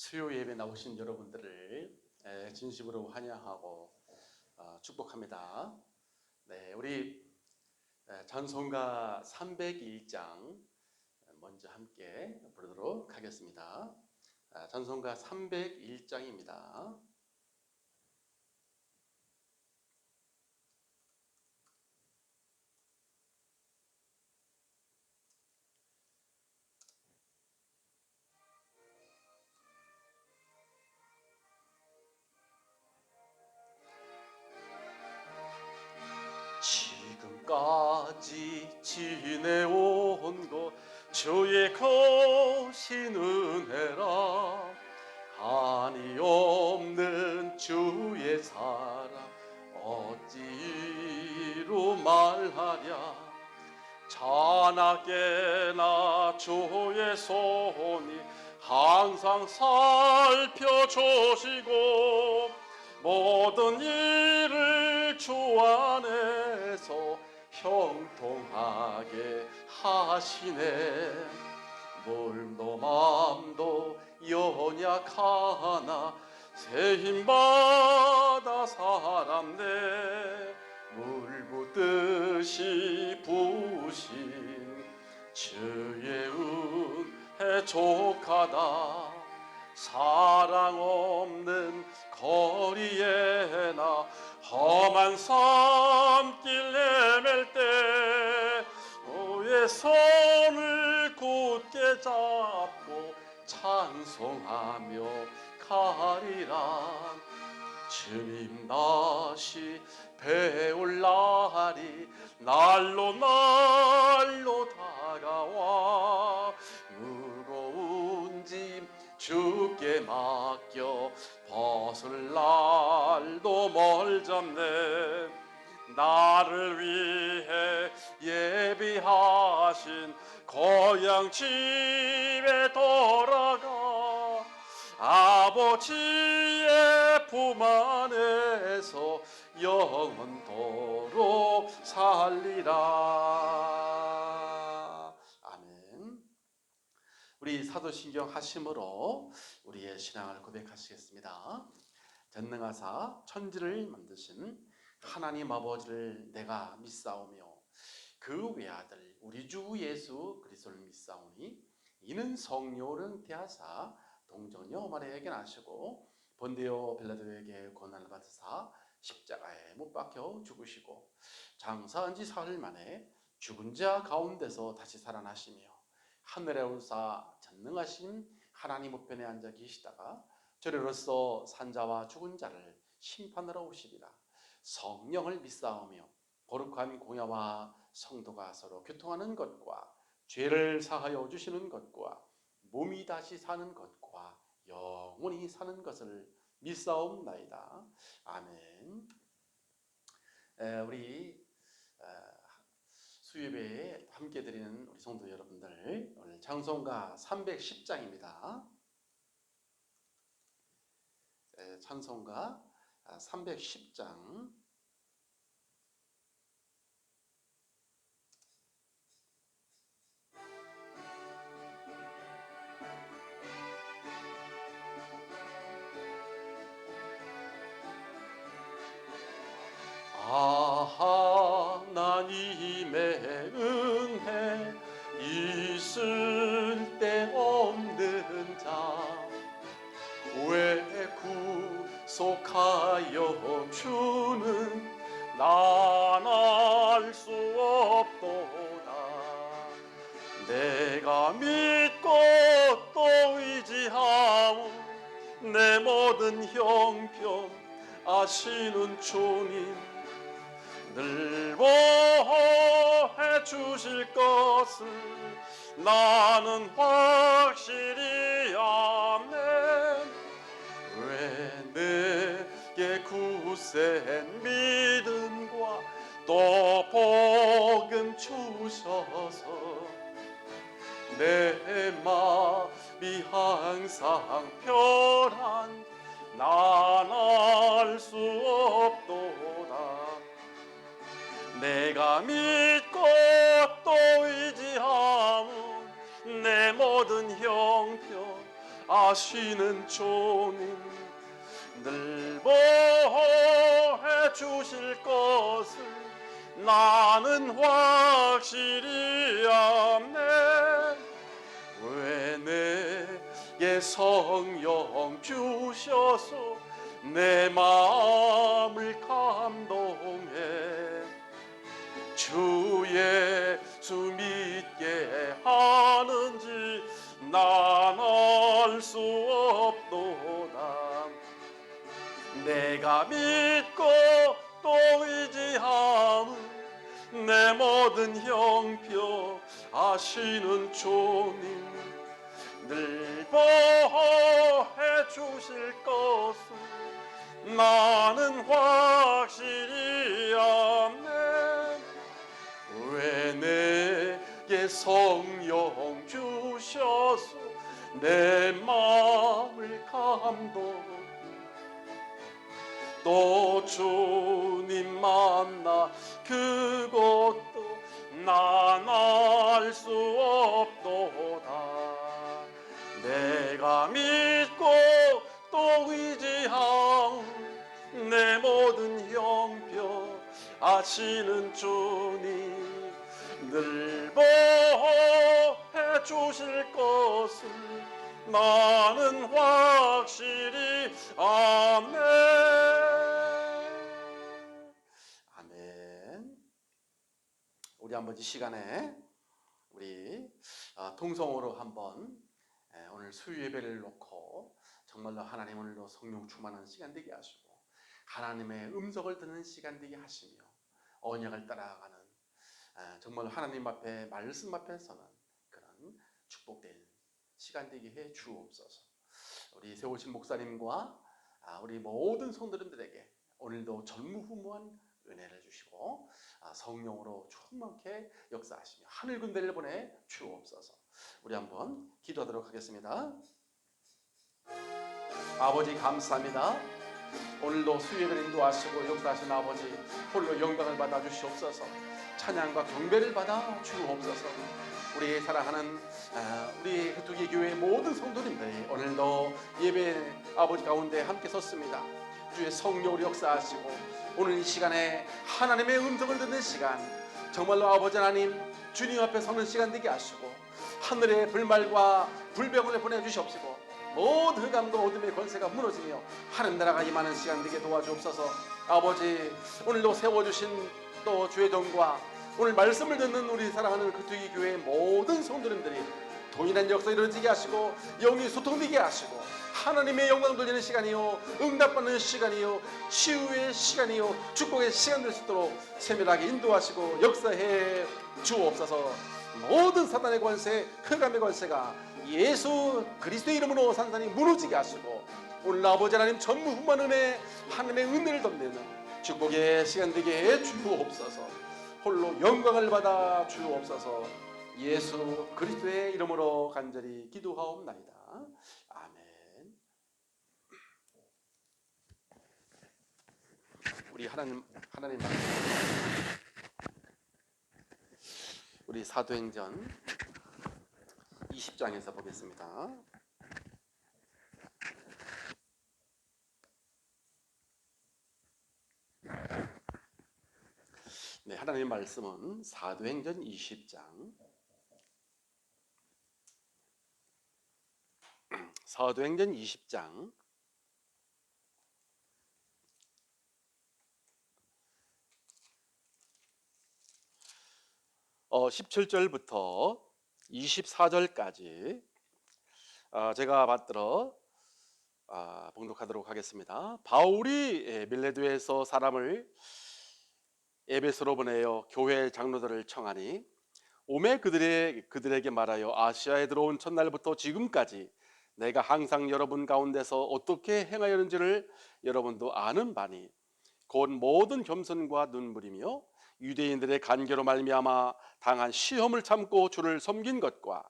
수요 예배 나오신 여러분들을 진심으로 환영하고 축복합니다. 네, 우리 찬송가 301장 먼저 함께 부르도록 하겠습니다. 찬송가 301장입니다. 지금까지 지내온 것 주의 거신 은혜라. 한이 없는 주의 사랑 어찌로 말하랴. 자나깨나 주의 손이 항상 살펴주시고 모든 일을 주 안에서 형통하게 하시네. 몸도 맘도 연약하나 새 힘받아 살았네. 물 붓듯이 부으신 주의 은혜 족하다. 사랑 없는 거리에 나 험한 산길 헤맬 때 주의 손을 굳게 잡고 찬송하며 가리라. 주님 다시 배울 날이 날로 다가와. 무거운 짐 주께 맡겨 벗을 날도 멀잡네. 나를 위해 예비하신 고향 집에 돌아가 아버지의 품 안에서 영원토록 살리라. 아멘. 우리 사도신경 하심으로 우리의 신앙을 고백하시겠습니다. 전능하사 천지를 만드신 하나님 아버지를 내가 믿사오며 그 외아들 우리 주 예수 그리스도를 믿사오니 이는 성령을 대하사 동정녀 마리아에게 나시고 본디오 빌라도에게 고난을 받으사 십자가에 못 박혀 죽으시고 장사한 지 사흘 만에 죽은 자 가운데서 다시 살아나시며 하늘에 올사 전능하신 하나님 우편에 앉아 계시다가 저리로서 산자와 죽은 자를 심판하러 오시리라. 성령을 믿사오며 거룩한 공야와 성도가 서로 교통하는 것과 죄를 사하여 주시는 것과 몸이 다시 사는 것과 영원히 사는 것을 믿사옵나이다. 아멘. 우리 수요예배에 함께 드리는 우리 성도 여러분들, 오늘 찬송가 310장입니다. 찬송가 310장. 하나님의 은혜 있을 데 없는 자 왜 구속하여 주는 난 알 수 없도다. 내가 믿고 또 의지하오 내 모든 형편 아시는 주님 늘 보호해 주실 것을 나는 확실히 아네. 왜 내게 굳센 믿음과 또 복음 주셔서 내 마음이 항상 편한 난 알 수 없도다. 내가 믿고 또 의지하오 내 모든 형편 아시는 주님 늘 보호해 주실 것을 나는 확실히 아네. 왜 내게 성령 주셔서 내 마음을 감동해 주 예수 믿게 하는지 난 알 수 없도다. 내가 믿고 또 의지하는 내 모든 형편 아시는 주님 늘 보호해 주실 것을 나는 확실히 아네. 왜 내게 성령 주셔서 내 마음을 감동 또 주님 만나 그것도 난 알 수 없도다. 내가 믿고 또 의지하오 내 모든 형편 아시는 주님 늘 보호해 주실 것을 나는 확실히 아멘. 아멘. 우리 한번 이 시간에 우리 통성으로 한번 오늘 수요 예배를 놓고 정말로 하나님 오늘도 성령 충만한 시간 되게 하시고 하나님의 음성을 듣는 시간 되게 하시며 언약을 따라가는 정말 하나님 앞에 말씀 앞에 서는 그런 축복된 시간 되게 해 주옵소서. 우리 세우신 목사님과 우리 모든 성도님들에게 오늘도 전무후무한 은혜를 주시고 성령으로 충만케 역사하시며 하늘 군대를 보내 주옵소서. 우리 한번 기도하도록 하겠습니다. 아버지 감사합니다. 오늘도 수요예배를 인도하시고 역사하신 아버지 홀로 영광을 받아 주시옵소서. 찬양과 경배를 받아 주옵소서. 우리 사랑하는 우리 흑두기 교회 모든 성도님들이 오늘도 예배 아버지 가운데 함께 섰습니다. 주의 성령으로 역사하시고 오늘 이 시간에 하나님의 음성을 듣는 시간 정말로 아버지 하나님 주님 앞에 서는 시간 되게 하시고 하늘의 불말과 불병을 보내주시옵시고 모든 흑암과 어둠의 권세가 무너지며 하늘 나라가 임하는 시간 되게 도와주옵소서. 아버지 오늘도 세워주신 또 주의 종과 오늘 말씀을 듣는 우리 사랑하는 흑두기 교회의 모든 성도님들이 동일한 역사 이루어지게 하시고 영이 소통되게 하시고 하나님의 영광 돌리는 시간이요 응답받는 시간이요 치유의 시간이요 축복의 시간 될 수 있도록 세밀하게 인도하시고 역사해 주옵소서. 모든 사단의 권세 흑암의 권세가 예수 그리스도의 이름으로 산산이 무너지게 하시고 오늘 아버지 하나님 전무후무한 은혜 하나님의 은혜를 덮는 축복의 시간 되게 해 주옵소서. 홀로 영광을 받아 주옵소서. 예수 그리스도의 이름으로 간절히 기도하옵나이다. 아멘. 우리 하나님 우리 사도행전 20장에서 보겠습니다. 네, 하나님의 말씀은 사도행전 20장 사도행전 20장 17절부터 24절까지 제가 받들어 봉독하도록 하겠습니다. 바울이 밀레도에서 사람을 에베소로 보내어 교회 장로들을 청하니 오매 그들에게 말하여 아시아에 들어온 첫날부터 지금까지 내가 항상 여러분 가운데서 어떻게 행하였는지를 여러분도 아는 바니 곧 모든 겸손과 눈물이며 유대인들의 간계로 말미암아 당한 시험을 참고 주를 섬긴 것과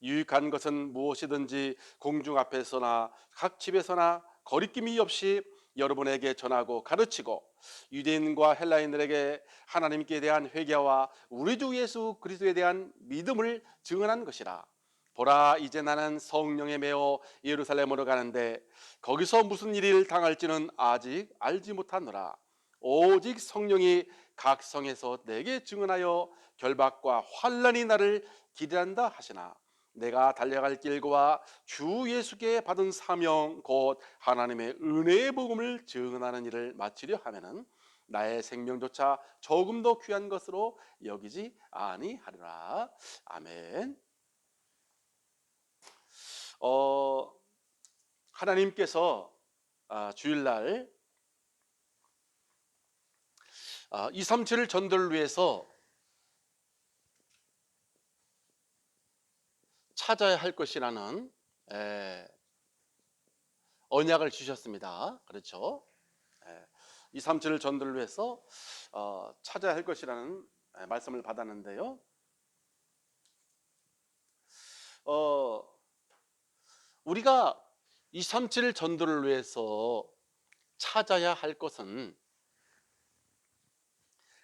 유익한 것은 무엇이든지 공중 앞에서나 각 집에서나 거리낌이 없이 여러분에게 전하고 가르치고 유대인과 헬라인들에게 하나님께 대한 회개와 우리 주 예수 그리스도에 대한 믿음을 증언한 것이라. 보라, 이제 나는 성령에 매어 예루살렘으로 가는데 거기서 무슨 일을 당할지는 아직 알지 못하노라. 오직 성령이 각 성에서 내게 증언하여 결박과 환난이 나를 기대한다 하시나, 내가 달려갈 길과 주 예수께 받은 사명 곧 하나님의 은혜의 복음을 증언하는 일을 마치려 하면은 나의 생명조차 조금 더 귀한 것으로 여기지 아니하리라. 아멘. 하나님께서 주일날 237 전도를 위해서 찾아야 할 것이라는 언약을 주셨습니다. 그렇죠? 237 전도를 위해서 찾아야 할 것이라는 말씀을 받았는데요. 우리가 237 전도를 위해서 찾아야 할 것은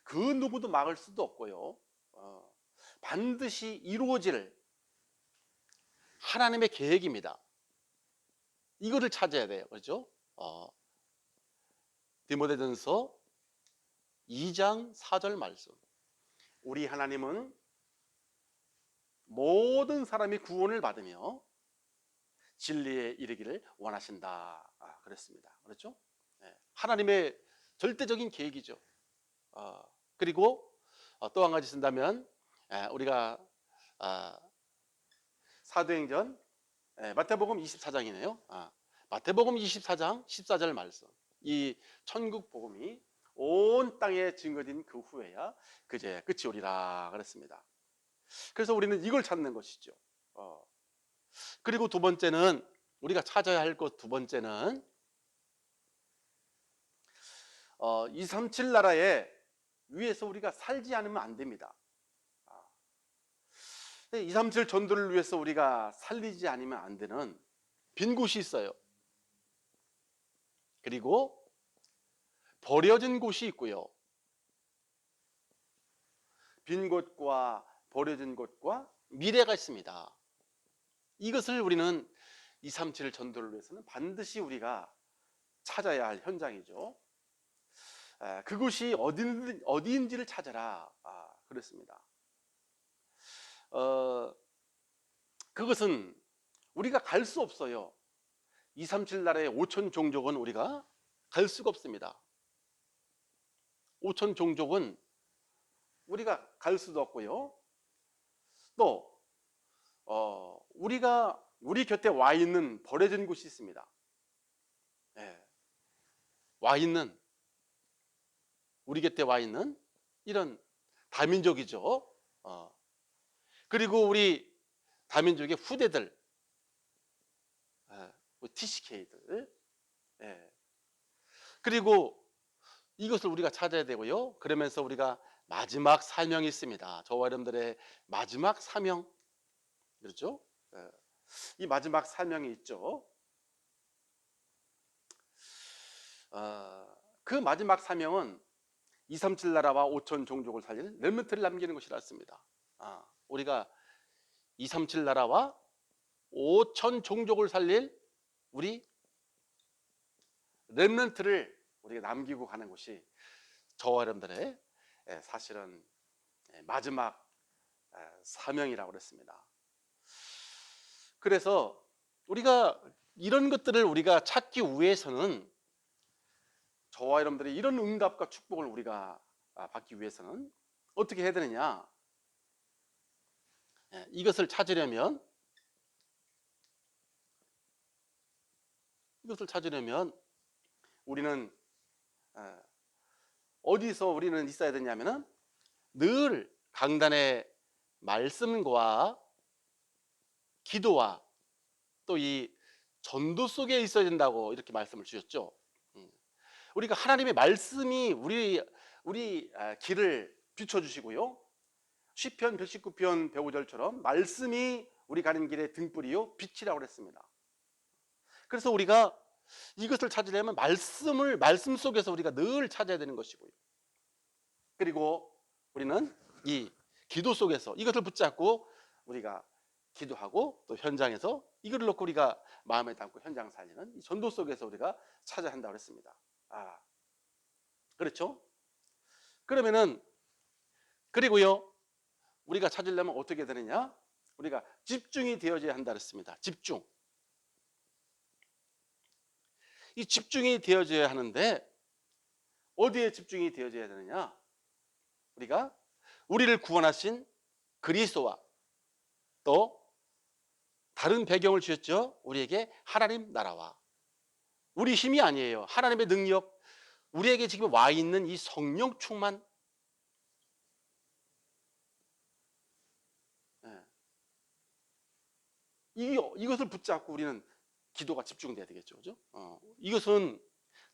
그 누구도 막을 수도 없고요. 반드시 이루어질 하나님의 계획입니다. 이거를 찾아야 돼요. 그렇죠? 디모데전서 2장 4절 말씀. 우리 하나님은 모든 사람이 구원을 받으며 진리에 이르기를 원하신다. 그랬습니다. 그렇죠? 하나님의 절대적인 계획이죠. 그리고 또 한 가지 쓴다면 우리가 사도행전 마태복음 24장이네요. 마태복음 24장 14절 말씀. 이 천국 복음이 온 땅에 증거된 그 후에야 그제 끝이 오리라 그랬습니다. 그래서 우리는 이걸 찾는 것이죠. 그리고 두 번째는, 우리가 찾아야 할 것 두 번째는 237 나라에 위해서 우리가 살지 않으면 안 됩니다. 237 전도를 위해서 우리가 살리지 않으면 안 되는 빈 곳이 있어요. 그리고 버려진 곳이 있고요. 빈 곳과 버려진 곳과 미래가 있습니다. 이것을 우리는 237 전도를 위해서는 반드시 우리가 찾아야 할 현장이죠. 그곳이 어디인지를 찾아라. 그랬습니다. 그것은 우리가 갈 수 없어요. 237 나라의 5천 종족은 우리가 갈 수가 없습니다. 5천 종족은 우리가 갈 수도 없고요. 또 우리 곁에 와 있는 버려진 곳이 있습니다. 우리 곁에 와 있는 이런 다민족이죠. 그리고 우리 다민족의 후대들, TCK들, 그리고 이것을 우리가 찾아야 되고요. 그러면서 우리가 마지막 사명이 있습니다. 저와 여러분들의 마지막 사명, 그렇죠? 이 마지막 사명이 있죠. 그 마지막 사명은 237 나라와 5천 종족을 살리는 렘넌트를 남기는 것이라 했습니다. 우리가 237 나라와 5천 종족을 살릴 우리 렘넌트를 우리가 남기고 가는 것이 저와 여러분들의 사실은 마지막 사명이라고 그랬습니다. 그래서 우리가 이런 것들을 우리가 찾기 위해서는, 저와 여러분들이 이런 응답과 축복을 우리가 받기 위해서는 어떻게 해야 되느냐? 이것을 찾으려면 우리는 어디서 우리는 있어야 되냐면은 늘 강단의 말씀과 기도와 또 이 전도 속에 있어야 된다고 이렇게 말씀을 주셨죠. 우리가 하나님의 말씀이 우리 길을 비춰주시고요. 시편 119편 105절처럼 말씀이 우리 가는 길의 등불이요 빛이라고 그랬습니다. 그래서 우리가 이것을 찾으려면 말씀 속에서 우리가 늘 찾아야 되는 것이고요. 그리고 우리는 이 기도 속에서 이것을 붙잡고 우리가 기도하고 또 현장에서 이거를 놓고 우리가 마음에 담고 현장 살리는 이 전도 속에서 우리가 찾아야 한다고 했습니다. 그렇죠? 그러면은 그리고요 우리가 찾으려면 어떻게 되느냐? 우리가 집중이 되어져야 한다 그랬습니다. 집중. 이 집중이 되어져야 하는데 어디에 집중이 되어져야 되느냐? 우리가 우리를 구원하신 그리스도와 또 다른 배경을 주셨죠. 우리에게 하나님 나라와 우리 힘이 아니에요. 하나님의 능력, 우리에게 지금 와 있는 이 성령 충만. 이것을 붙잡고 우리는 기도가 집중돼야 되겠죠. 그죠? 이것은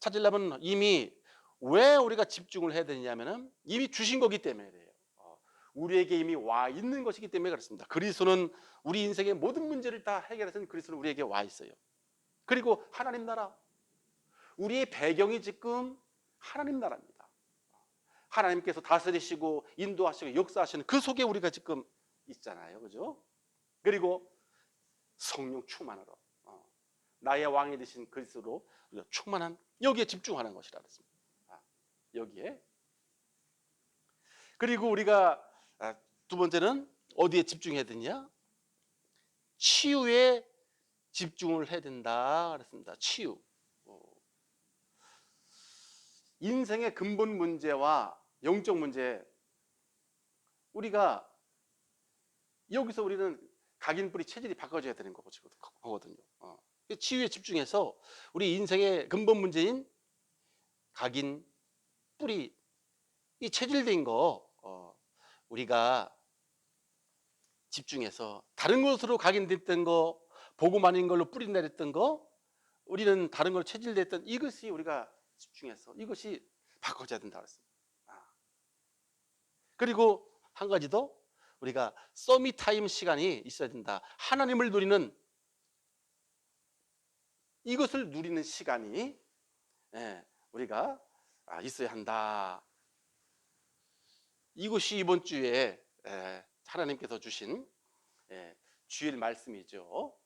찾으려면 이미 왜 우리가 집중을 해야 되냐면은 이미 주신 거기 때문에 그래요. 우리에게 이미 와 있는 것이기 때문에 그렇습니다. 그리스도는 우리 인생의 모든 문제를 다 해결해서는 그리스도는 우리에게 와 있어요. 그리고 하나님 나라, 우리의 배경이 지금 하나님 나라입니다. 하나님께서 다스리시고 인도하시고 역사하시는 그 속에 우리가 지금 있잖아요. 그죠? 그리고 성령 충만으로 나의 왕이 되신 그리스도로 우리가 충만한 여기에 집중하는 것이라 그랬습니다. 여기에. 그리고 우리가 두 번째는 어디에 집중해야 되냐? 치유에 집중을 해야 된다 그랬습니다. 치유. 인생의 근본 문제와 영적 문제, 우리가 여기서 우리는 각인 뿌리 체질이 바꿔져야 되는 거거든요. 치유에 집중해서 우리 인생의 근본 문제인 각인 뿌리, 이 체질된 거 우리가 집중해서 다른 것으로 각인됐던 거, 복음 아닌 걸로 뿌리 내렸던 거, 우리는 다른 걸로 체질됐던 이것이 우리가 집중해서 이것이 바꿔져야 된다고 했습니다. 그리고 한 가지 더, 우리가 서밋 타임 시간이 있어야 된다. 하나님을 누리는, 이것을 누리는 시간이 우리가 있어야 한다. 이것이 이번 주에 하나님께서 주신 주일 말씀이죠.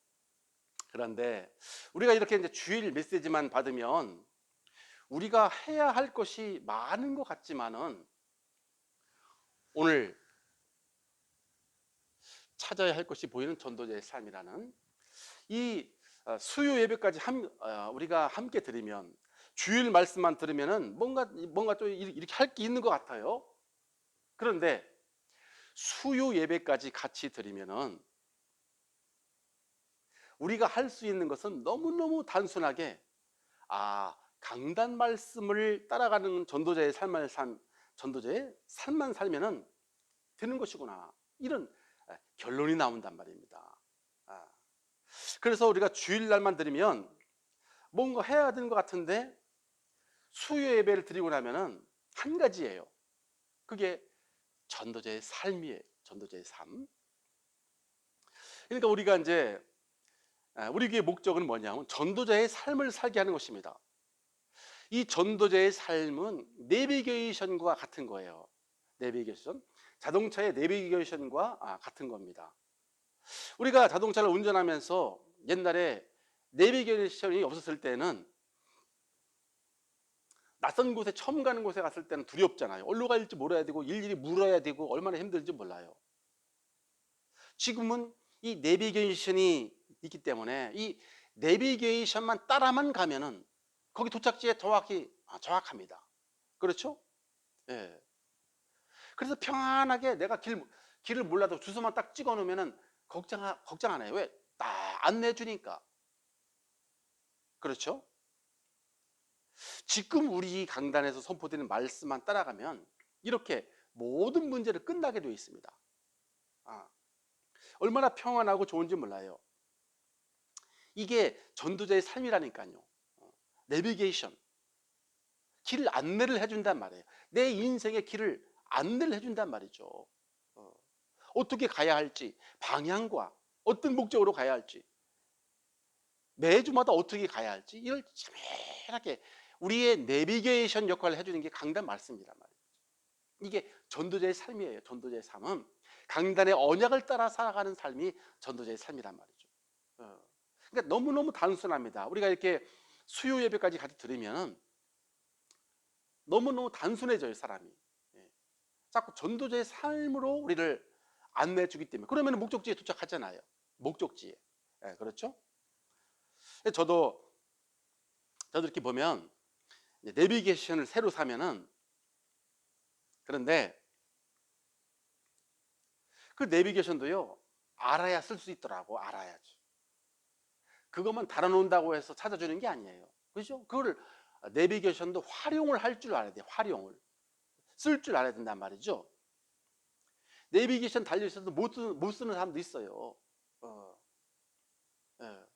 그런데 우리가 이렇게 이제 주일 메시지만 받으면 우리가 해야 할 것이 많은 것 같지만은 오늘 찾아야 할 것이 보이는 전도자의 삶이라는 이 수요 예배까지 우리가 함께 드리면, 주일 말씀만 들으면은 뭔가 또 이렇게 할 게 있는 것 같아요. 그런데 수요 예배까지 같이 드리면은 우리가 할 수 있는 것은 너무너무 단순하게 강단 말씀을 따라가는 전도자의 삶만 살면은 되는 것이구나, 이런 결론이 나온단 말입니다. 그래서 우리가 주일날만 드리면 뭔가 해야 되는 것 같은데 수요 예배를 드리고 나면은 한 가지예요. 그게 전도자의 삶이에요. 전도자의 삶. 그러니까 우리가 이제 우리 교회의 목적은 뭐냐면 전도자의 삶을 살게 하는 것입니다. 이 전도자의 삶은 내비게이션과 같은 거예요. 내비게이션, 자동차의 내비게이션과 같은 겁니다. 우리가 자동차를 운전하면서 옛날에 내비게이션이 없었을 때는 낯선 곳에 처음 가는 곳에 갔을 때는 두렵잖아요. 어디로 갈지 몰라야 되고 일일이 물어야 되고 얼마나 힘들지 몰라요. 지금은 이 내비게이션이 있기 때문에 이 내비게이션만 따라만 가면은 거기 도착지에 정확합니다. 그렇죠? 예. 그래서 평안하게 내가 길을 몰라도 주소만 딱 찍어 놓으면은 걱정 안 해요. 왜? 딱 안내해 주니까. 그렇죠? 지금 우리 강단에서 선포되는 말씀만 따라가면 이렇게 모든 문제를 끝나게 되어 있습니다. 얼마나 평안하고 좋은지 몰라요. 이게 전도자의 삶이라니까요. 내비게이션, 길 안내를 해준단 말이에요. 내 인생의 길을 안내를 해준단 말이죠. 어떻게 가야 할지, 방향과 어떤 목적으로 가야 할지, 매주마다 어떻게 가야 할지, 이걸 자세하게 우리의 내비게이션 역할을 해주는 게 강단 말씀이란 말이에요. 이게 전도자의 삶이에요. 전도자의 삶은 강단의 언약을 따라 살아가는 삶이 전도자의 삶이란 말이죠. 그러니까 너무너무 단순합니다. 우리가 이렇게 수요 예배까지 같이 들으면 너무너무 단순해져요, 사람이. 예. 자꾸 전도자의 삶으로 우리를 안내해 주기 때문에. 그러면 목적지에 도착하잖아요. 목적지에. 예, 그렇죠? 저도 이렇게 보면 내비게이션을 새로 사면은, 그런데 그 내비게이션도요, 알아야 쓸 수 있더라고. 알아야지. 그것만 달아놓는다고 해서 찾아주는 게 아니에요. 그죠? 그걸 내비게이션도 활용을 할 줄 알아야 돼요. 활용을 쓸 줄 알아야 된단 말이죠. 내비게이션 달려 있어도 못 쓰는 사람도 있어요. 예.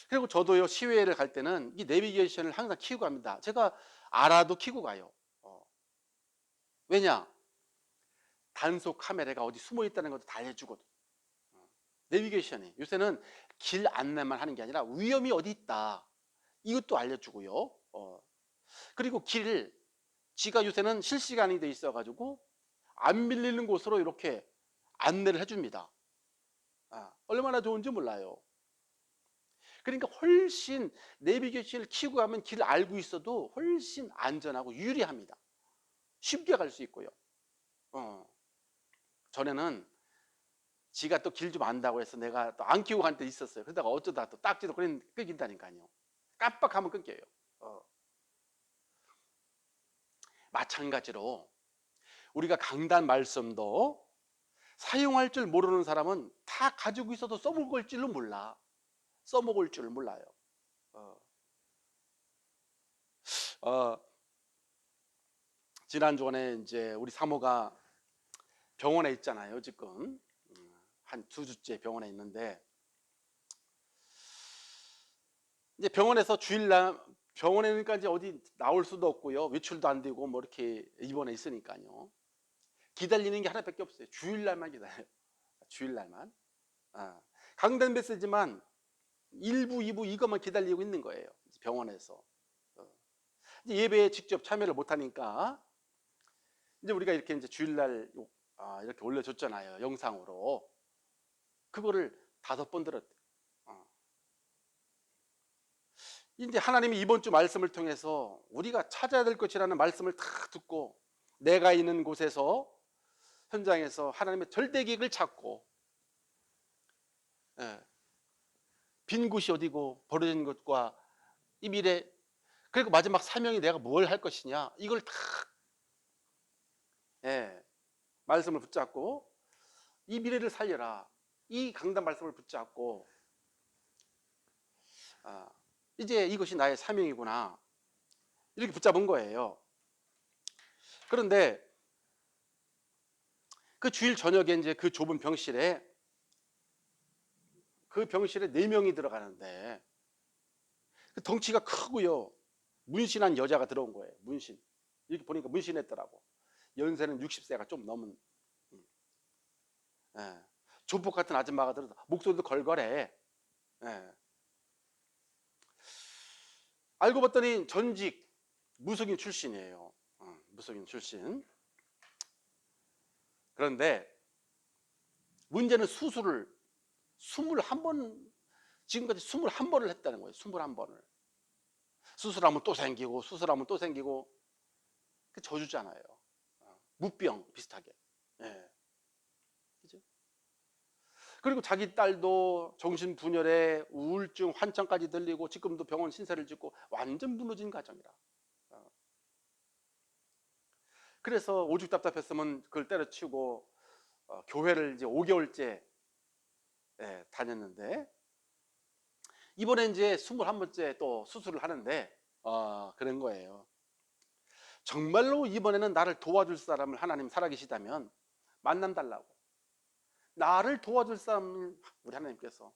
그리고 저도요, 시외를 갈 때는 이 내비게이션을 항상 켜고 갑니다. 제가 알아도 켜고 가요. 왜냐? 단속 카메라가 어디 숨어 있다는 것도 다 알려주거든. 내비게이션이 요새는 길 안내만 하는 게 아니라 위험이 어디 있다, 이것도 알려주고요. 그리고 길, 지가 요새는 실시간이 돼 있어 가지고 안 밀리는 곳으로 이렇게 안내를 해줍니다. 얼마나 좋은지 몰라요. 그러니까 훨씬 내비게이션을 켜고 가면 길 알고 있어도 훨씬 안전하고 유리합니다. 쉽게 갈 수 있고요. 전에는 지가 또 길 좀 안다고 해서 내가 또 안 켜고 간 때 있었어요. 그러다가 어쩌다 또 딱지도 끊긴다니까요. 깜빡하면 끊겨요. 마찬가지로 우리가 강단 말씀도 사용할 줄 모르는 사람은 다 가지고 있어도 써먹을 줄을 몰라. 써먹을 줄을 몰라요. 지난주에 이제 우리 사모가 병원에 있잖아요, 지금. 한 2주째 병원에 있는데, 이제 병원에서 주일날 병원에 있으니까 이제 어디 나올 수도 없고요. 외출도 안 되고 뭐 이렇게 입원해 있으니까요. 기다리는 게 하나밖에 없어요. 주일날만 기다려요. 주일날만. 강단 메시지만 1부, 2부 이것만 기다리고 있는 거예요. 병원에서. 이제 예배에 직접 참여를 못 하니까 이제 우리가 이렇게 이제 주일날 이렇게 올려줬잖아요, 영상으로. 그거를 5번 들었대요. 이제 하나님이 이번 주 말씀을 통해서 우리가 찾아야 될 것이라는 말씀을 다 듣고, 내가 있는 곳에서, 현장에서 하나님의 절대 계획을 찾고, 빈 곳이 어디고 버려진 것과 이 미래, 그리고 마지막 사명이 내가 뭘 할 것이냐, 이걸 다 말씀을 붙잡고, 이 미래를 살려라, 이 강단 말씀을 붙잡고, 이제 이것이 나의 사명이구나, 이렇게 붙잡은 거예요. 그런데 그 주일 저녁에 이제 그 좁은 병실에, 그 병실에 4명이 들어가는데, 그 덩치가 크고요, 문신한 여자가 들어온 거예요. 문신. 이렇게 보니까 문신했더라고. 연세는 60세가 좀 넘은. 조폭 같은 아줌마가 들어서 목소리도 걸걸해. 알고 봤더니 전직 무속인 출신이에요. 무속인 출신. 그런데 문제는 수술을 21번, 지금까지 21번을 했다는 거예요. 21번을. 수술하면 또 생기고, 수술하면 또 생기고. 그 저주잖아요. 무병 비슷하게. 그죠? 그리고 자기 딸도 정신분열에 우울증, 환청까지 들리고, 지금도 병원 신세를 짓고 완전 무너진 가정이라. 그래서 오죽 답답했으면 그걸 때려치우고 교회를 이제 5개월째 다녔는데, 이번에 이제 21번째 또 수술을 하는데 그런 거예요. 정말로 이번에는 나를 도와줄 사람을 하나님 살아계시다면 만남 달라고. 나를 도와줄 사람을 우리 하나님께서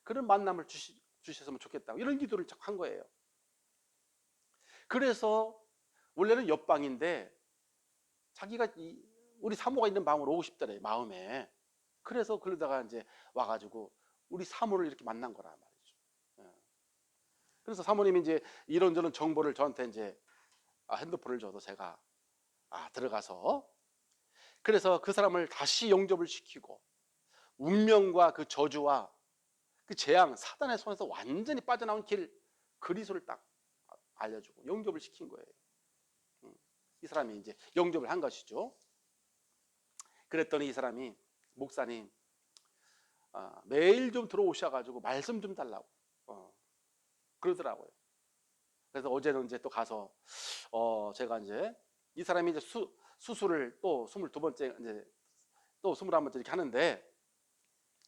그런 만남을 주셨으면 좋겠다고, 이런 기도를 한 거예요. 그래서 원래는 옆방인데 자기가 우리 사모가 있는 방으로 오고 싶더래, 마음에. 그래서 그러다가 이제 와가지고 우리 사모를 이렇게 만난 거란 말이죠. 그래서 사모님이 이제 이런저런 정보를 저한테 이제 핸드폰을 줘도 제가 들어가서, 그래서 그 사람을 다시 영접을 시키고 운명과 그 저주와 그 재앙, 사단의 손에서 완전히 빠져나온 길, 그리스도를 딱 알려주고 영접을 시킨 거예요. 이 사람이 이제 영접을 한 것이죠. 그랬더니 이 사람이, 목사님, 매일 좀 들어오셔가지고 말씀 좀 달라고 그러더라고요. 그래서 어제는 이제 또 가서 제가 이제 이 사람이 이제 수술을 또 22번째 이제 또 21번째 이렇게 하는데,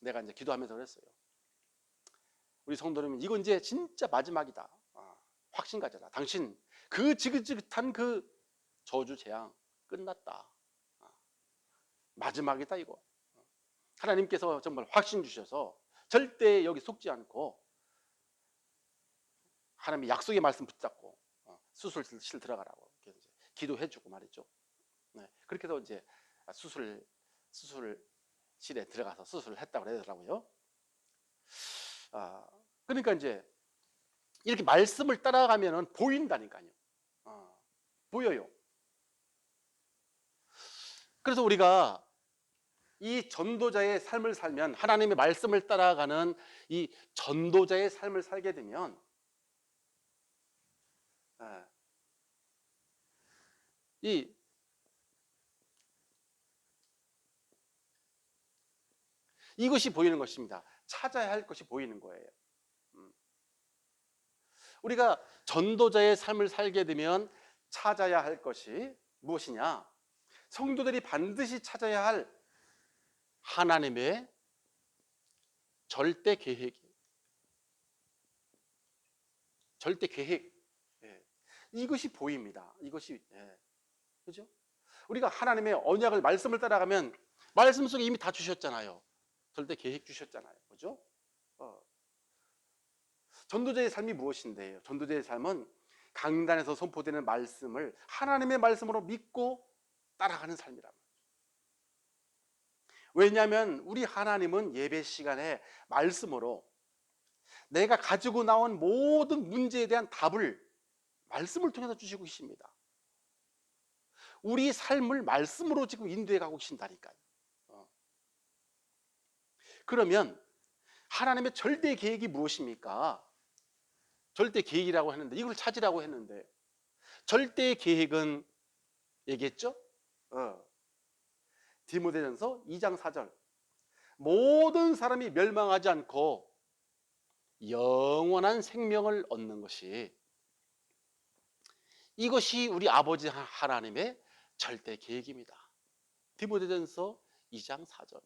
내가 이제 기도하면서 그랬어요. 우리 성도님, 이건 이제 진짜 마지막이다. 확신 가져라. 당신 그 지긋지긋한 그 저주 재앙 끝났다. 마지막이다 이거. 하나님께서 정말 확신 주셔서 절대 여기 속지 않고 하나님의 약속의 말씀 붙잡고 수술실 들어가라고 이렇게 이제 기도해주고 말이죠. 네, 그렇게 해서 이제 수술실에 들어가서 수술을 했다고 그러더라고요. 그러니까 이제 이렇게 말씀을 따라가면은 보인다니까요. 보여요. 그래서 우리가 이 전도자의 삶을 살면, 하나님의 말씀을 따라가는 이 전도자의 삶을 살게 되면 이것이 보이는 것입니다. 찾아야 할 것이 보이는 거예요. 우리가 전도자의 삶을 살게 되면 찾아야 할 것이 무엇이냐? 성도들이 반드시 찾아야 할 하나님의 절대 계획이에요. 절대 계획. 이것이 보입니다. 이것이, 그죠? 우리가 하나님의 언약을, 말씀을 따라가면 말씀 속에 이미 다 주셨잖아요. 절대 계획 주셨잖아요. 그죠? 전도자의 삶이 무엇인데요? 전도자의 삶은 강단에서 선포되는 말씀을 하나님의 말씀으로 믿고 따라가는 삶이란 말이에요. 왜냐하면 우리 하나님은 예배 시간에 말씀으로 내가 가지고 나온 모든 문제에 대한 답을 말씀을 통해서 주시고 계십니다. 우리 삶을 말씀으로 지금 인도해 가고 계신다니까요. 그러면 하나님의 절대 계획이 무엇입니까? 절대 계획이라고 했는데, 이걸 찾으라고 했는데, 절대 계획은 얘기했죠? 디모데전서 2장 4절, 모든 사람이 멸망하지 않고 영원한 생명을 얻는 것이, 이것이 우리 아버지 하나님의 절대 계획입니다. 디모데전서 2장 4절.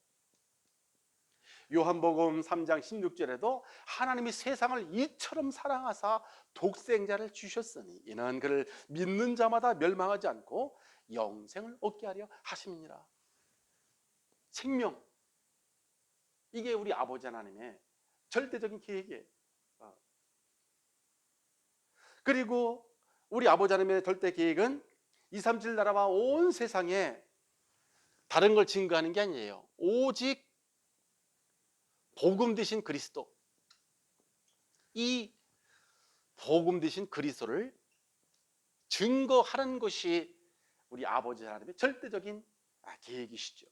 요한복음 3장 16절에도 하나님이 세상을 이처럼 사랑하사 독생자를 주셨으니 이는 그를 믿는 자마다 멸망하지 않고 영생을 얻게 하려 하심이니라. 생명, 이게 우리 아버지 하나님의 절대적인 계획이에요. 그리고 우리 아버지 하나님의 절대 계획은 237 나라와 온 세상에 다른 걸 증거하는 게 아니에요. 오직 복음 되신 그리스도, 이 복음 되신 그리스도를 증거하는 것이 우리 아버지 하나님의 절대적인 계획이시죠.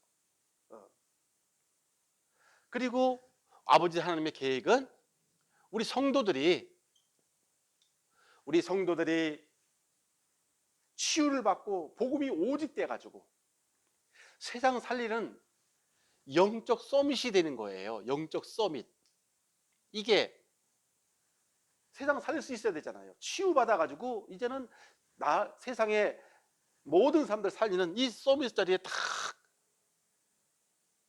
그리고 아버지 하나님의 계획은 우리 성도들이 치유를 받고 복음이 오직 돼가지고 세상 살리는 영적 서밋이 되는 거예요. 영적 서밋. 이게 세상 살릴 수 있어야 되잖아요. 치유받아가지고 이제는 세상의 모든 사람들 살리는 이 서밋 자리에 딱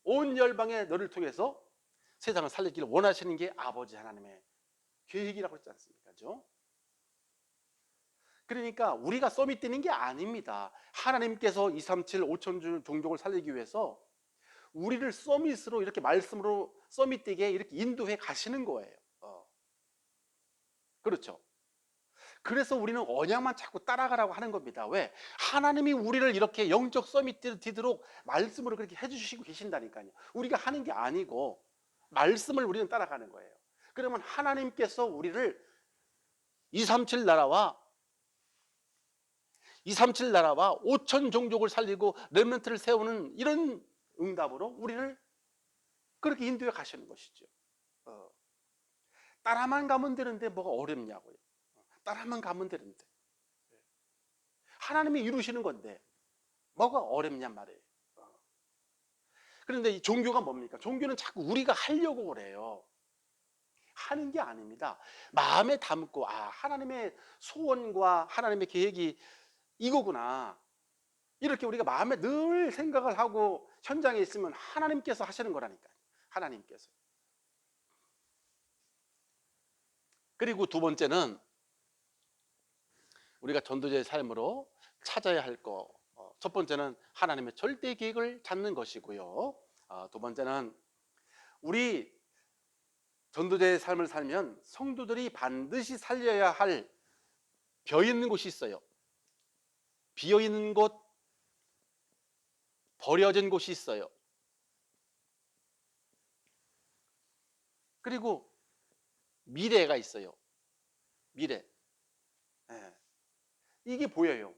온 열방의 너를 통해서 세상을 살리기를 원하시는 게 아버지 하나님의 계획이라고 했지 않습니까? 그죠? 그러니까 우리가 서밋 되는 게 아닙니다. 하나님께서 237 5천 종족을 살리기 위해서 우리를 서밋으로, 이렇게 말씀으로 서밋 되게 이렇게 인도해 가시는 거예요. 그렇죠? 그래서 우리는 언약만 자꾸 따라가라고 하는 겁니다. 왜? 하나님이 우리를 이렇게 영적 서밋 되도록 말씀으로 그렇게 해주시고 계신다니까요. 우리가 하는 게 아니고 말씀을 우리는 따라가는 거예요. 그러면 하나님께서 우리를 237 나라와 237 나라와 5천 종족을 살리고 렘넌트를 세우는 이런 응답으로 우리를 그렇게 인도해 가시는 것이죠. 따라만 가면 되는데 뭐가 어렵냐고요. 따라만 가면 되는데 하나님이 이루시는 건데 뭐가 어렵냔 말이에요. 그런데 이 종교가 뭡니까? 종교는 자꾸 우리가 하려고 그래요. 하는 게 아닙니다. 마음에 담고 하나님의 소원과 하나님의 계획이 이거구나, 이렇게 우리가 마음에 늘 생각을 하고 현장에 있으면 하나님께서 하시는 거라니까요. 하나님께서. 그리고 두 번째는 우리가 전도자의 삶으로 찾아야 할 거, 첫 번째는 하나님의 절대 계획을 찾는 것이고요. 두 번째는 우리 전도자의 삶을 살면 성도들이 반드시 살려야 할 비어 있는 곳이 있어요. 비어 있는 곳, 버려진 곳이 있어요. 그리고 미래가 있어요. 미래. 이게 보여요.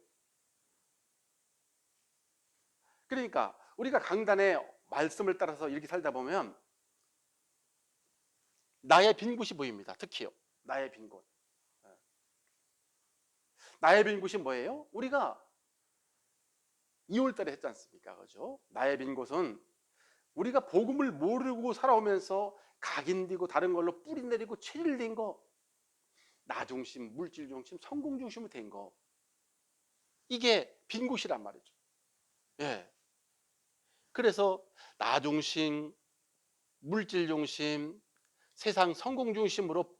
그러니까 우리가 강단의 말씀을 따라서 이렇게 살다 보면 나의 빈 곳이 보입니다. 특히요. 나의 빈 곳. 나의 빈 곳이 뭐예요? 우리가 2월달에 했지 않습니까? 그죠? 나의 빈 곳은 우리가 복음을 모르고 살아오면서 각인되고 다른 걸로 뿌리 내리고 체질된 거, 나 중심, 물질 중심, 성공 중심으로 된 거, 이게 빈 곳이란 말이죠. 예. 그래서 나 중심, 물질 중심, 세상 성공 중심으로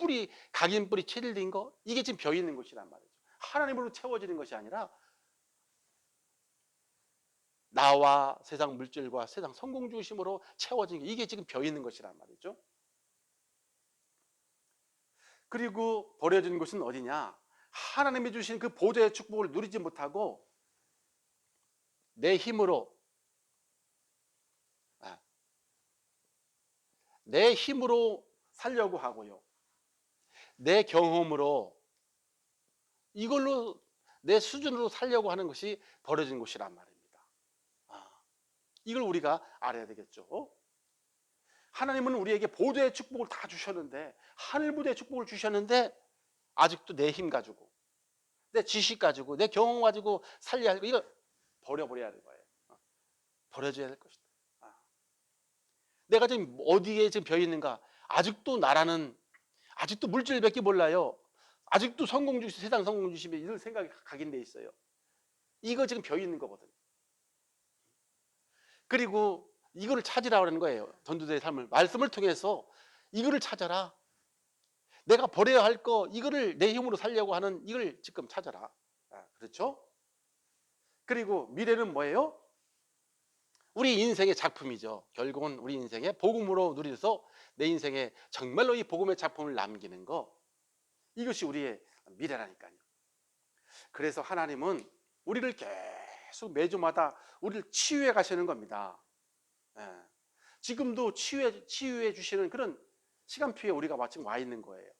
각인 뿌리 체질된 거, 이게 지금 벼 있는 곳이란 말이죠. 하나님으로 채워지는 것이 아니라 나와 세상 물질과 세상 성공 중심으로 채워진 게, 이게 지금 벼 있는 것이란 말이죠. 그리고 버려진 곳은 어디냐? 하나님이 주신 그 보좌의 축복을 누리지 못하고 내 힘으로 살려고 하고요, 내 경험으로 이걸로 내 수준으로 살려고 하는 것이 버려진 곳이란 말입니다. 이걸 우리가 알아야 되겠죠. 하나님은 우리에게 보좌의 축복을 다 주셨는데, 하늘 보좌의 축복을 주셨는데 아직도 내 힘 가지고, 내 지식 가지고, 내 경험 가지고 살려야 할 거, 이거 버려버려야 하는 거예요. 버려줘야 될 것이다. 내가 지금 어디에 지금 벼 있는가? 아직도 물질밖에 몰라요. 아직도 성공 중심, 세상 성공 중심에 이런 생각이 각인돼 있어요. 이거 지금 벼 있는 거거든요. 그리고 이거를 찾으라고 하는 거예요. 전도자의 삶을, 말씀을 통해서 이거를 찾아라. 내가 버려야 할 거, 이거를 내 힘으로 살려고 하는 이걸 지금 찾아라. 그렇죠? 그리고 미래는 뭐예요? 우리 인생의 작품이죠. 결국은 우리 인생의 복음으로 누려서 내 인생에 정말로 이 복음의 작품을 남기는 거, 이것이 우리의 미래라니까요. 그래서 하나님은 우리를 계속 매주마다 우리를 치유해 가시는 겁니다. 지금도 치유해 주시는 그런 시간표에 우리가 지금 와 있는 거예요.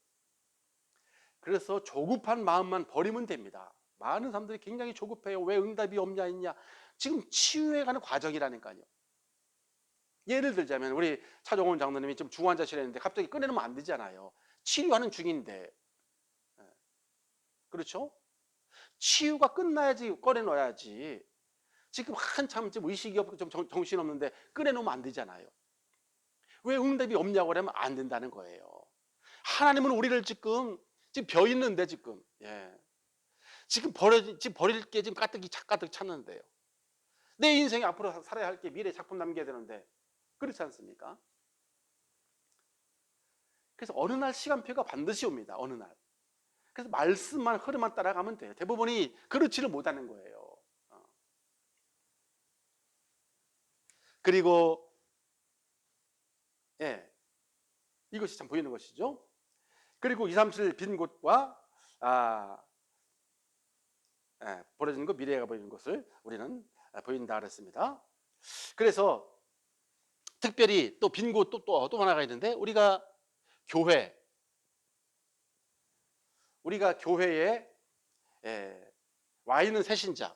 그래서 조급한 마음만 버리면 됩니다. 많은 사람들이 굉장히 조급해요. 왜 응답이 없냐 있냐. 지금 치유해가는 과정이라니까요. 예를 들자면 우리 차종원 장로님이 지금 중환자실에 있는데 갑자기 꺼내놓으면 안 되잖아요. 치료하는 중인데. 그렇죠? 치유가 끝나야지 꺼내놓아야지. 지금 한참 좀 의식이 없고 좀 정신없는데 꺼내놓으면 안 되잖아요. 왜 응답이 없냐고 그러면 안 된다는 거예요. 하나님은 우리를 지금 벼 있는데 지금 지금 버릴 게 지금 가득 찼는데요. 내 인생에 앞으로 살아야 할 게 미래 작품 남겨야 되는데 그렇지 않습니까? 그래서 어느 날 시간표가 반드시 옵니다. 어느 날. 그래서 말씀만 흐름만 따라가면 돼요. 대부분이 그렇지를 못하는 거예요. 그리고 이것이 참 보이는 것이죠. 그리고 237 빈 곳과 버려진 것, 미래가 보이는 것을 우리는 보인다 그랬습니다. 그래서 특별히 또 빈 곳 또 하나가 있는데, 우리가 교회에 와 있는 새신자,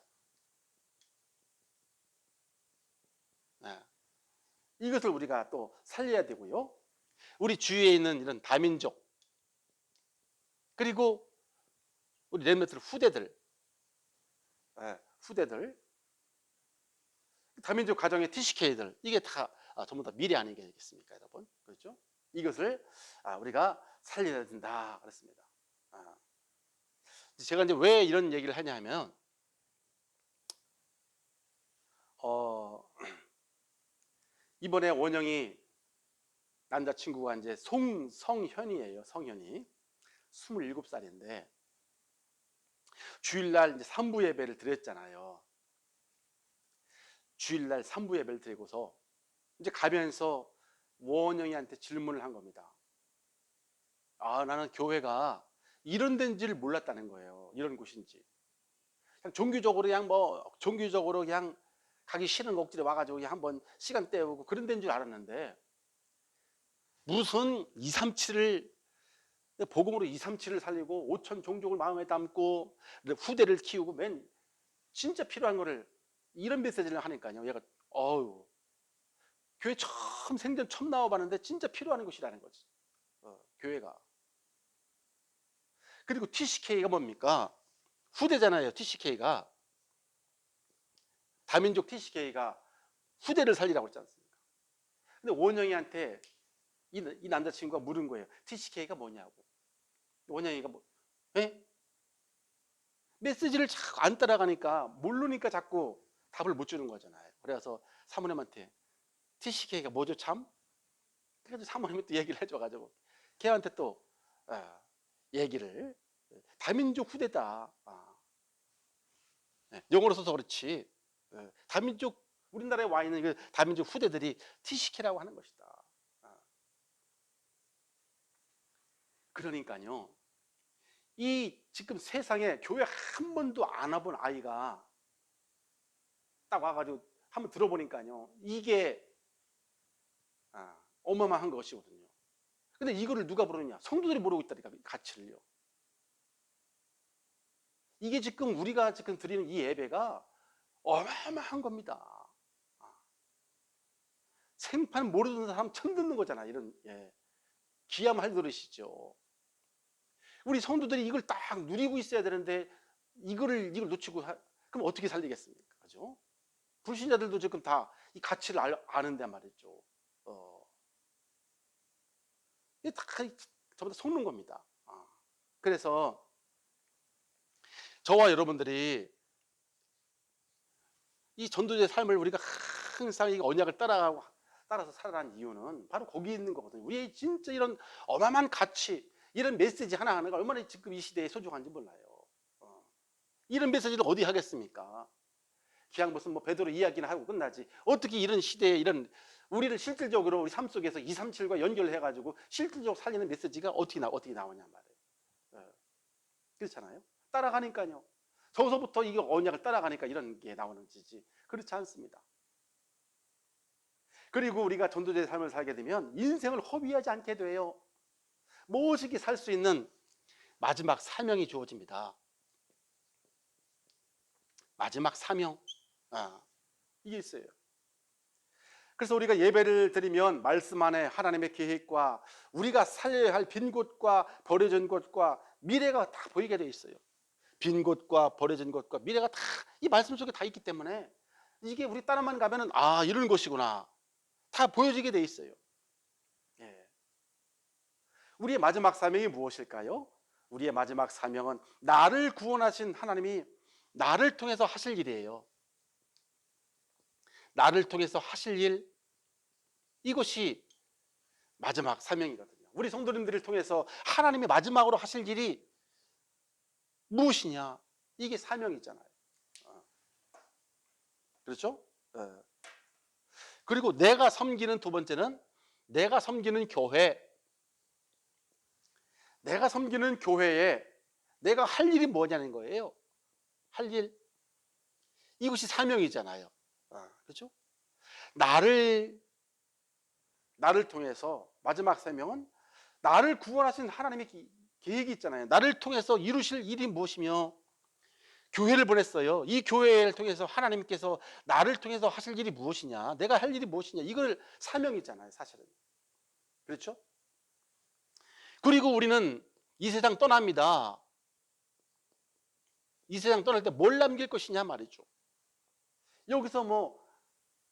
이것을 우리가 또 살려야 되고요. 우리 주위에 있는 이런 다민족, 그리고 우리 렘넌트 후대들, 후대들, 다민족 가정의 TCK들, 이게 다 전부 다 미래 아니겠습니까, 여러분? 그렇죠? 이것을 우리가 살려야 된다 그랬습니다. 제가 이제 왜 이런 얘기를 하냐면, 이번에 원영이 남자친구가 이제 성현이에요. 성현이 27살인데 주일날 이제 산부 예배를 드렸잖아요. 주일날 산부 예배를 드리고서 이제 가면서 원영이한테 질문을 한 겁니다. 나는 교회가 이런 데인지를 몰랐다는 거예요. 이런 곳인지. 그냥 종교적으로 그냥 가기 싫은 억지로 와가지고 그냥 한번 시간 때우고 그런 데인 줄 알았는데, 무슨 237을 복음으로 237을 살리고 5천 종족을 마음에 담고 후대를 키우고 맨 진짜 필요한 거를 이런 메시지를 하니까요. 얘가 교회 생전 처음 나와봤는데 진짜 필요한 곳이라는 거지. 교회가. 그리고 TCK가 뭡니까? 후대잖아요. TCK가 다민족 TCK가 후대를 살리라고 했지 않습니까? 근데 원영이한테 이 남자친구가 물은 거예요. TCK가 뭐냐고. 원영이가 메시지를 자꾸 안 따라가니까, 모르니까 자꾸 답을 못 주는 거잖아요. 그래서 사모님한테 TCK가 뭐죠 참? 그래서 사모님이 또 얘기를 해줘가지고 걔한테 또 얘기를, 다민족 후대다. 영어로 써서 그렇지. 다민족, 우리나라에 와 있는 그 다민족 후대들이 TCK라고 하는 것이다. 그러니까요, 이 지금 세상에 교회 한 번도 안 와본 아이가 딱 와가지고 한번 들어보니까요, 이게 어마어마한 것이거든요. 근데 이거를 누가 모르느냐? 성도들이 모르고 있다니까, 가치를요. 이게 지금 우리가 지금 드리는 이 예배가 어마어마한 겁니다. 생판 모르는 사람 처음 듣는 거잖아. 이런 귀한 말 들으시죠. 우리 성도들이 이걸 딱 누리고 있어야 되는데 이걸 놓치고 그럼 어떻게 살리겠습니까? 그죠? 불신자들도 지금 다 이 가치를 아는데 말이죠. 이게 다 전부 다 속는 겁니다. 그래서 저와 여러분들이 이 전도자의 삶을 우리가 항상 이 언약을 따라서 살아가는 이유는 바로 거기 있는 거거든요. 우리의 진짜 이런 어마어마한 가치, 이런 메시지 하나하나가 얼마나 지금 이 시대에 소중한지 몰라요. 이런 메시지를 어디 하겠습니까? 그냥 무슨 베드로 이야기나 하고 끝나지. 어떻게 이런 시대에 이런 우리를 실질적으로 우리 삶 속에서 237과 연결해가지고 실질적으로 살리는 메시지가 어떻게 나오냐 말이에요. 그렇잖아요. 따라가니까요. 저서부터 이게 언약을 따라가니까 이런 게 나오는 지지. 그렇지 않습니다. 그리고 우리가 전도자의 삶을 살게 되면 인생을 허비하지 않게 돼요. 무엇이기 살 수 있는 마지막 사명이 주어집니다. 마지막 사명. 이게 있어요. 그래서 우리가 예배를 드리면 말씀 안에 하나님의 계획과 우리가 살려야 할 빈 곳과 버려진 곳과 미래가 다 보이게 돼 있어요. 빈 곳과 버려진 곳과 미래가 다 이 말씀 속에 다 있기 때문에 이게 우리 따라만 가면은 이런 것이구나 다 보여지게 돼 있어요. 우리의 마지막 사명이 무엇일까요? 우리의 마지막 사명은 나를 구원하신 하나님이 나를 통해서 하실 일이에요. 나를 통해서 하실 일, 이것이 마지막 사명이거든요. 우리 성도님들을 통해서 하나님이 마지막으로 하실 일이 무엇이냐? 이게 사명이잖아요. 그렇죠? 그리고 내가 섬기는 두 번째는 내가 섬기는 교회. 내가 섬기는 교회에 내가 할 일이 뭐냐는 거예요. 할 일. 이것이 사명이잖아요. 그렇죠? 나를 통해서 마지막 사명은 나를 구원하신 하나님의 계획이 있잖아요. 나를 통해서 이루실 일이 무엇이며 교회를 보냈어요. 이 교회를 통해서 하나님께서 나를 통해서 하실 일이 무엇이냐, 내가 할 일이 무엇이냐, 이걸 사명이잖아요, 사실은. 그렇죠? 그리고 우리는 이 세상 떠납니다. 이 세상 떠날 때 뭘 남길 것이냐 말이죠. 여기서 뭐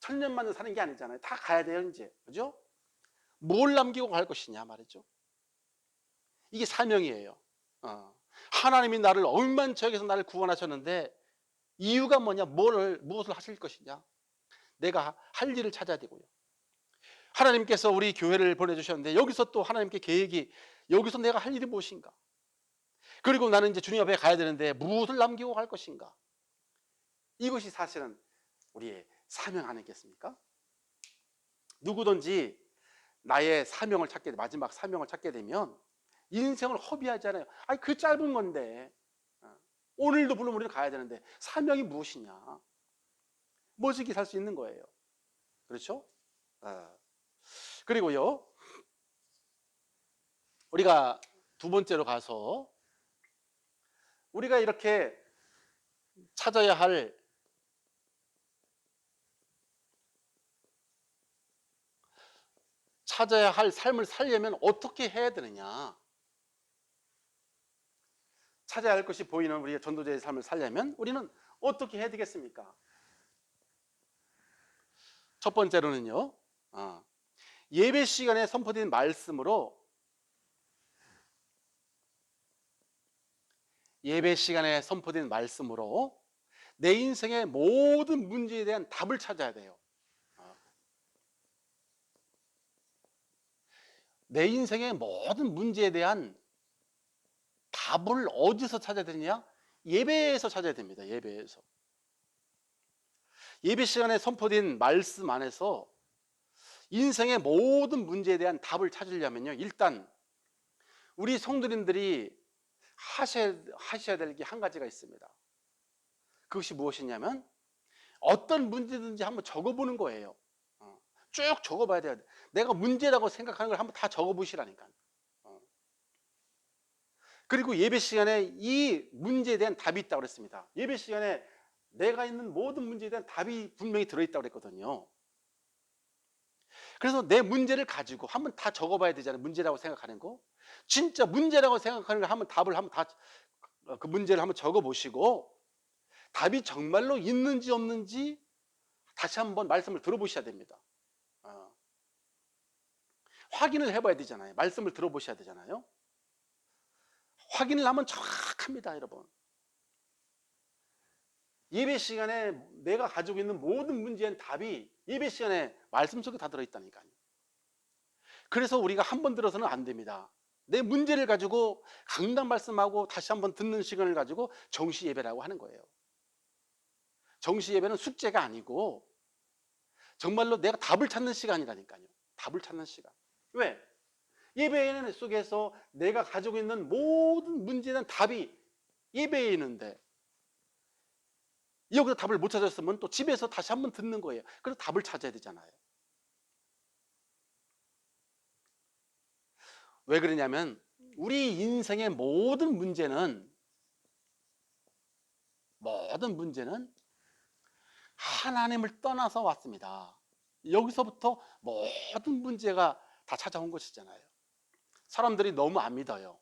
천년만년 사는 게 아니잖아요. 다 가야 돼요, 이제. 그죠? 뭘 남기고 갈 것이냐 말이죠. 이게 사명이에요. 하나님이 나를 억만처에서 나를 구원하셨는데 이유가 뭐냐, 무엇을 하실 것이냐, 내가 할 일을 찾아야 되고요. 하나님께서 우리 교회를 보내주셨는데 여기서 또 하나님께 계획이, 여기서 내가 할 일이 무엇인가, 그리고 나는 이제 주님 앞에 가야 되는데 무엇을 남기고 갈 것인가, 이것이 사실은 우리의 사명 아니겠습니까? 누구든지 나의 사명을 찾게, 마지막 사명을 찾게 되면 인생을 허비하잖아요. 아니, 그 짧은 건데, 오늘도 물론 우리는 가야 되는데 사명이 무엇이냐, 멋지게 살 수 있는 거예요. 그렇죠? 그리고요, 우리가 두 번째로 가서 우리가 이렇게 찾아야 할 삶을 살려면 어떻게 해야 되느냐, 찾아야 할 것이 보이는 우리의 전도자의 삶을 살려면 우리는 어떻게 해야 되겠습니까? 첫 번째로는요, 예배 시간에 선포된 말씀으로, 예배 시간에 선포된 말씀으로 내 인생의 모든 문제에 대한 답을 찾아야 돼요. 내 인생의 모든 문제에 대한 답을 어디서 찾아야 되느냐? 예배에서 찾아야 됩니다. 예배에서. 예배 시간에 선포된 말씀 안에서 인생의 모든 문제에 대한 답을 찾으려면요, 일단 우리 성도님들이 하셔야 될 게 한 가지가 있습니다. 그것이 무엇이냐면 어떤 문제든지 한번 적어보는 거예요. 쭉 적어봐야 돼요. 내가 문제라고 생각하는 걸 한번 다 적어보시라니까. 그리고 예배 시간에 이 문제에 대한 답이 있다고 그랬습니다. 예배 시간에 내가 있는 모든 문제에 대한 답이 분명히 들어있다고 그랬거든요. 그래서 내 문제를 가지고 한번 다 적어봐야 되잖아요. 문제라고 생각하는 거. 진짜 문제라고 생각하는 걸 한번 답을 한번 다, 그 문제를 한번 적어보시고 답이 정말로 있는지 없는지 다시 한번 말씀을 들어보셔야 됩니다. 확인을 해봐야 되잖아요. 말씀을 들어보셔야 되잖아요. 확인을 하면 정확합니다, 여러분. 예배 시간에 내가 가지고 있는 모든 문제의 답이 예배 시간에 말씀 속에 다 들어있다니까요. 그래서 우리가 한 번 들어서는 안 됩니다. 내 문제를 가지고 강단 말씀하고 다시 한번 듣는 시간을 가지고 정시 예배라고 하는 거예요. 정시 예배는 숙제가 아니고 정말로 내가 답을 찾는 시간이라니까요. 답을 찾는 시간. 왜? 예배 속에서 내가 가지고 있는 모든 문제에 대한 답이 예배에 있는데 여기서 답을 못 찾았으면 또 집에서 다시 한번 듣는 거예요. 그래서 답을 찾아야 되잖아요. 왜 그러냐면 우리 인생의 모든 문제는 하나님을 떠나서 왔습니다. 여기서부터 모든 문제가 다 찾아온 것이잖아요. 사람들이 너무 안 믿어요.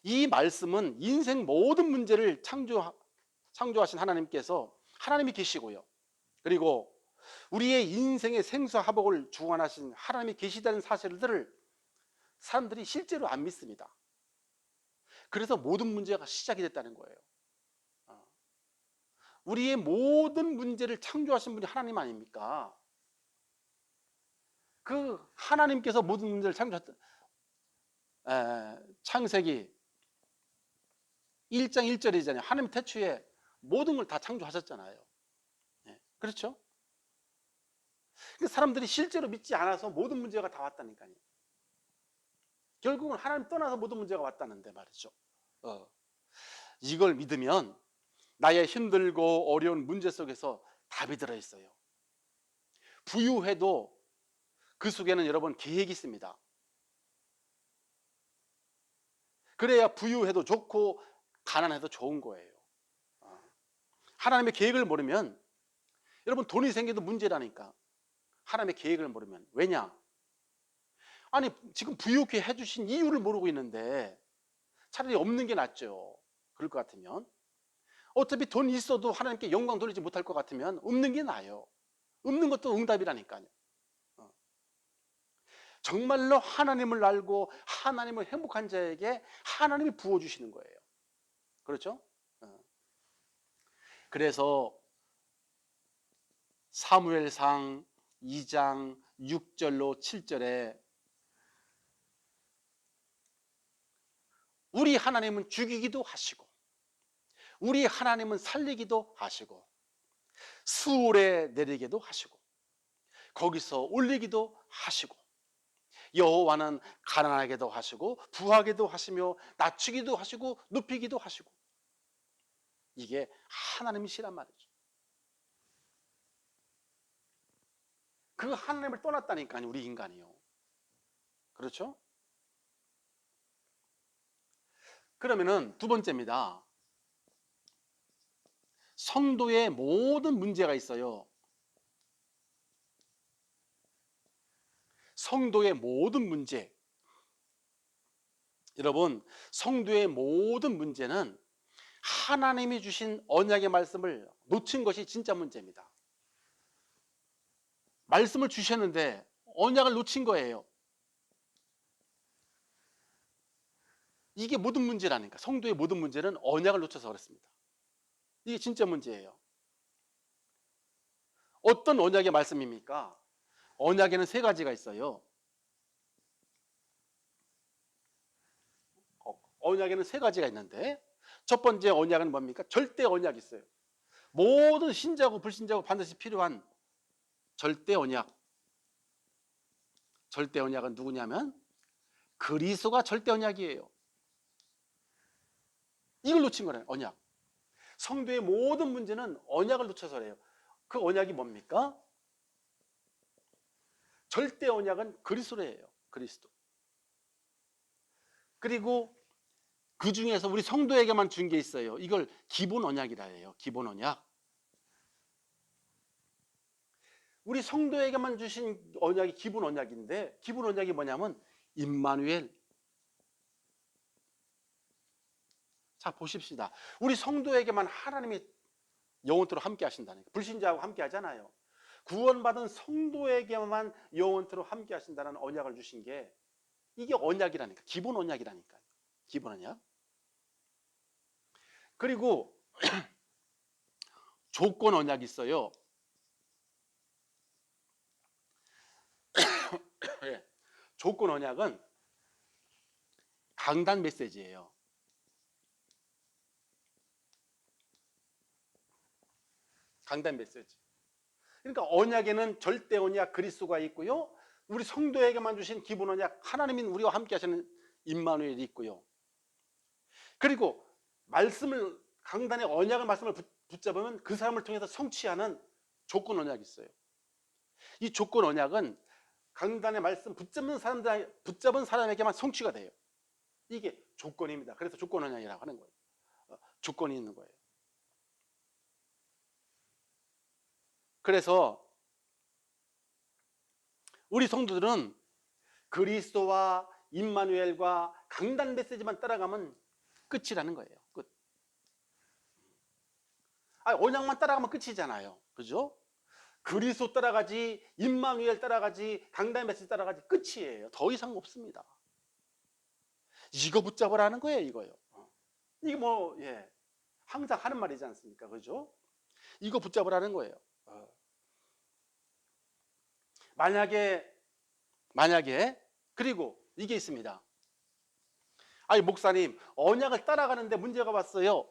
이 말씀은 인생 모든 문제를 창조하신 하나님께서, 하나님이 계시고요, 그리고 우리의 인생의 생사화복을 주관하신 하나님이 계시다는 사실들을 사람들이 실제로 안 믿습니다. 그래서 모든 문제가 시작이 됐다는 거예요. 우리의 모든 문제를 창조하신 분이 하나님 아닙니까? 그 하나님께서 모든 문제를 창조했던, 창세기 1장 1절이잖아요. 하나님 태초에 모든 걸 다 창조하셨잖아요. 그렇죠? 사람들이 실제로 믿지 않아서 모든 문제가 다 왔다니까요. 결국은 하나님 떠나서 모든 문제가 왔다는데 말이죠. 이걸 믿으면 나의 힘들고 어려운 문제 속에서 답이 들어있어요. 부유해도 그 속에는 여러분 계획이 있습니다. 그래야 부유해도 좋고 가난해도 좋은 거예요. 하나님의 계획을 모르면, 여러분 돈이 생겨도 문제라니까. 하나님의 계획을 모르면. 왜냐? 아니 지금 부유케 해주신 이유를 모르고 있는데 차라리 없는 게 낫죠. 그럴 것 같으면. 어차피 돈 있어도 하나님께 영광 돌리지 못할 것 같으면 없는 게 나아요. 없는 것도 응답이라니까요. 정말로 하나님을 알고 하나님을 행복한 자에게 하나님이 부어주시는 거예요. 그렇죠? 그래서 사무엘상 2장 6절로 7절에 우리 하나님은 죽이기도 하시고 우리 하나님은 살리기도 하시고 수월에 내리기도 하시고 거기서 올리기도 하시고 여호와는 가난하게도 하시고 부하게도 하시며 낮추기도 하시고 높이기도 하시고, 이게 하나님이시란 말이죠. 그 하나님을 떠났다니까요, 우리 인간이요. 그렇죠? 그러면은 두 번째입니다. 성도의 모든 문제가 있어요. 성도의 모든 문제. 여러분, 성도의 모든 문제는 하나님이 주신 언약의 말씀을 놓친 것이 진짜 문제입니다. 말씀을 주셨는데 언약을 놓친 거예요. 이게 모든 문제라니까. 성도의 모든 문제는 언약을 놓쳐서 그렇습니다. 이게 진짜 문제예요. 어떤 언약의 말씀입니까? 언약에는 세 가지가 있어요. 언약에는 세 가지가 있는데, 첫 번째 언약은 뭡니까? 절대 언약이 있어요. 모든 신자고 불신자고 반드시 필요한 절대 언약. 절대 언약은 누구냐면 그리스도가 절대 언약이에요. 이걸 놓친 거예요, 언약. 성도의 모든 문제는 언약을 놓쳐서 그래요. 그 언약이 뭡니까? 절대 언약은 그리스도예요. 그리스도. 그리고 그 중에서 우리 성도에게만 준 게 있어요. 이걸 기본 언약이라 해요. 기본 언약. 우리 성도에게만 주신 언약이 기본 언약인데, 기본 언약이 뭐냐면 임마누엘. 자, 보십시다. 우리 성도에게만 하나님이 영원토록 함께 하신다는, 불신자하고 함께 하잖아요. 구원받은 성도에게만 영원토록 함께 하신다는 언약을 주신 게, 이게 언약이라니까. 기본 언약이라니까요. 기본 언약. 그리고 조건 언약이 있어요. 네. 조건 언약은 강단 메시지예요. 강단 메시지. 그러니까 언약에는 절대 언약 그리스도가 있고요, 우리 성도에게만 주신 기본 언약 하나님인 우리와 함께 하시는 임마누엘이 있고요. 그리고 말씀을, 강단의 언약의 말씀을 붙잡으면 그 사람을 통해서 성취하는 조건 언약이 있어요. 이 조건 언약은 강단의 말씀 붙잡은 사람에게만 성취가 돼요. 이게 조건입니다. 그래서 조건 언약이라고 하는 거예요. 조건이 있는 거예요. 그래서 우리 성도들은 그리스도와 임마누엘과 강단 메시지만 따라가면 끝이라는 거예요. 끝. 언약만 따라가면 끝이잖아요. 그죠? 그리스도 따라가지, 임마누엘 따라가지, 강단 메시지 따라가지, 끝이에요. 더 이상 없습니다. 이거 붙잡으라는 거예요, 이거요. 이게 뭐, 항상 하는 말이지 않습니까? 그죠? 이거 붙잡으라는 거예요. 만약에 그리고 이게 있습니다. 아니 목사님, 언약을 따라가는데 문제가 왔어요.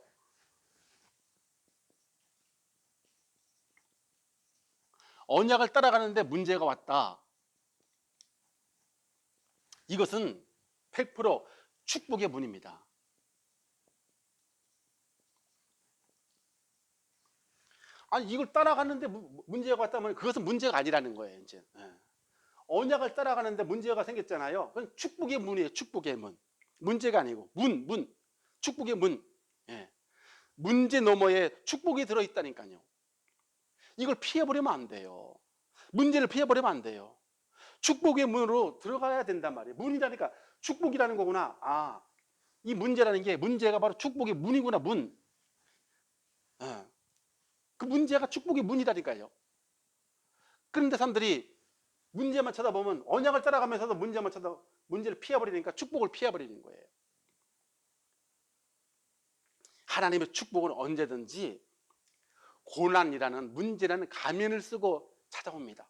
언약을 따라가는데 문제가 왔다. 이것은 100% 축복의 문입니다. 아니 이걸 따라가는데 문제가 왔다면 그것은 문제가 아니라는 거예요. 이제 언약을 따라가는데 문제가 생겼잖아요. 그건 축복의 문이에요. 축복의 문. 문제가 아니고 축복의 문. 문제 너머에 축복이 들어있다니까요. 이걸 피해버리면 안 돼요. 문제를 피해버리면 안 돼요. 축복의 문으로 들어가야 된단 말이에요. 문이라니까 축복이라는 거구나. 아, 이 문제라는 게, 문제가 바로 축복의 문이구나. 문. 그 문제가 축복의 문이라니까요. 그런데 사람들이 문제만 쳐다보면, 언약을 따라가면서도 문제를 피해버리니까 축복을 피해버리는 거예요. 하나님의 축복은 언제든지 고난이라는, 문제라는 가면을 쓰고 찾아옵니다.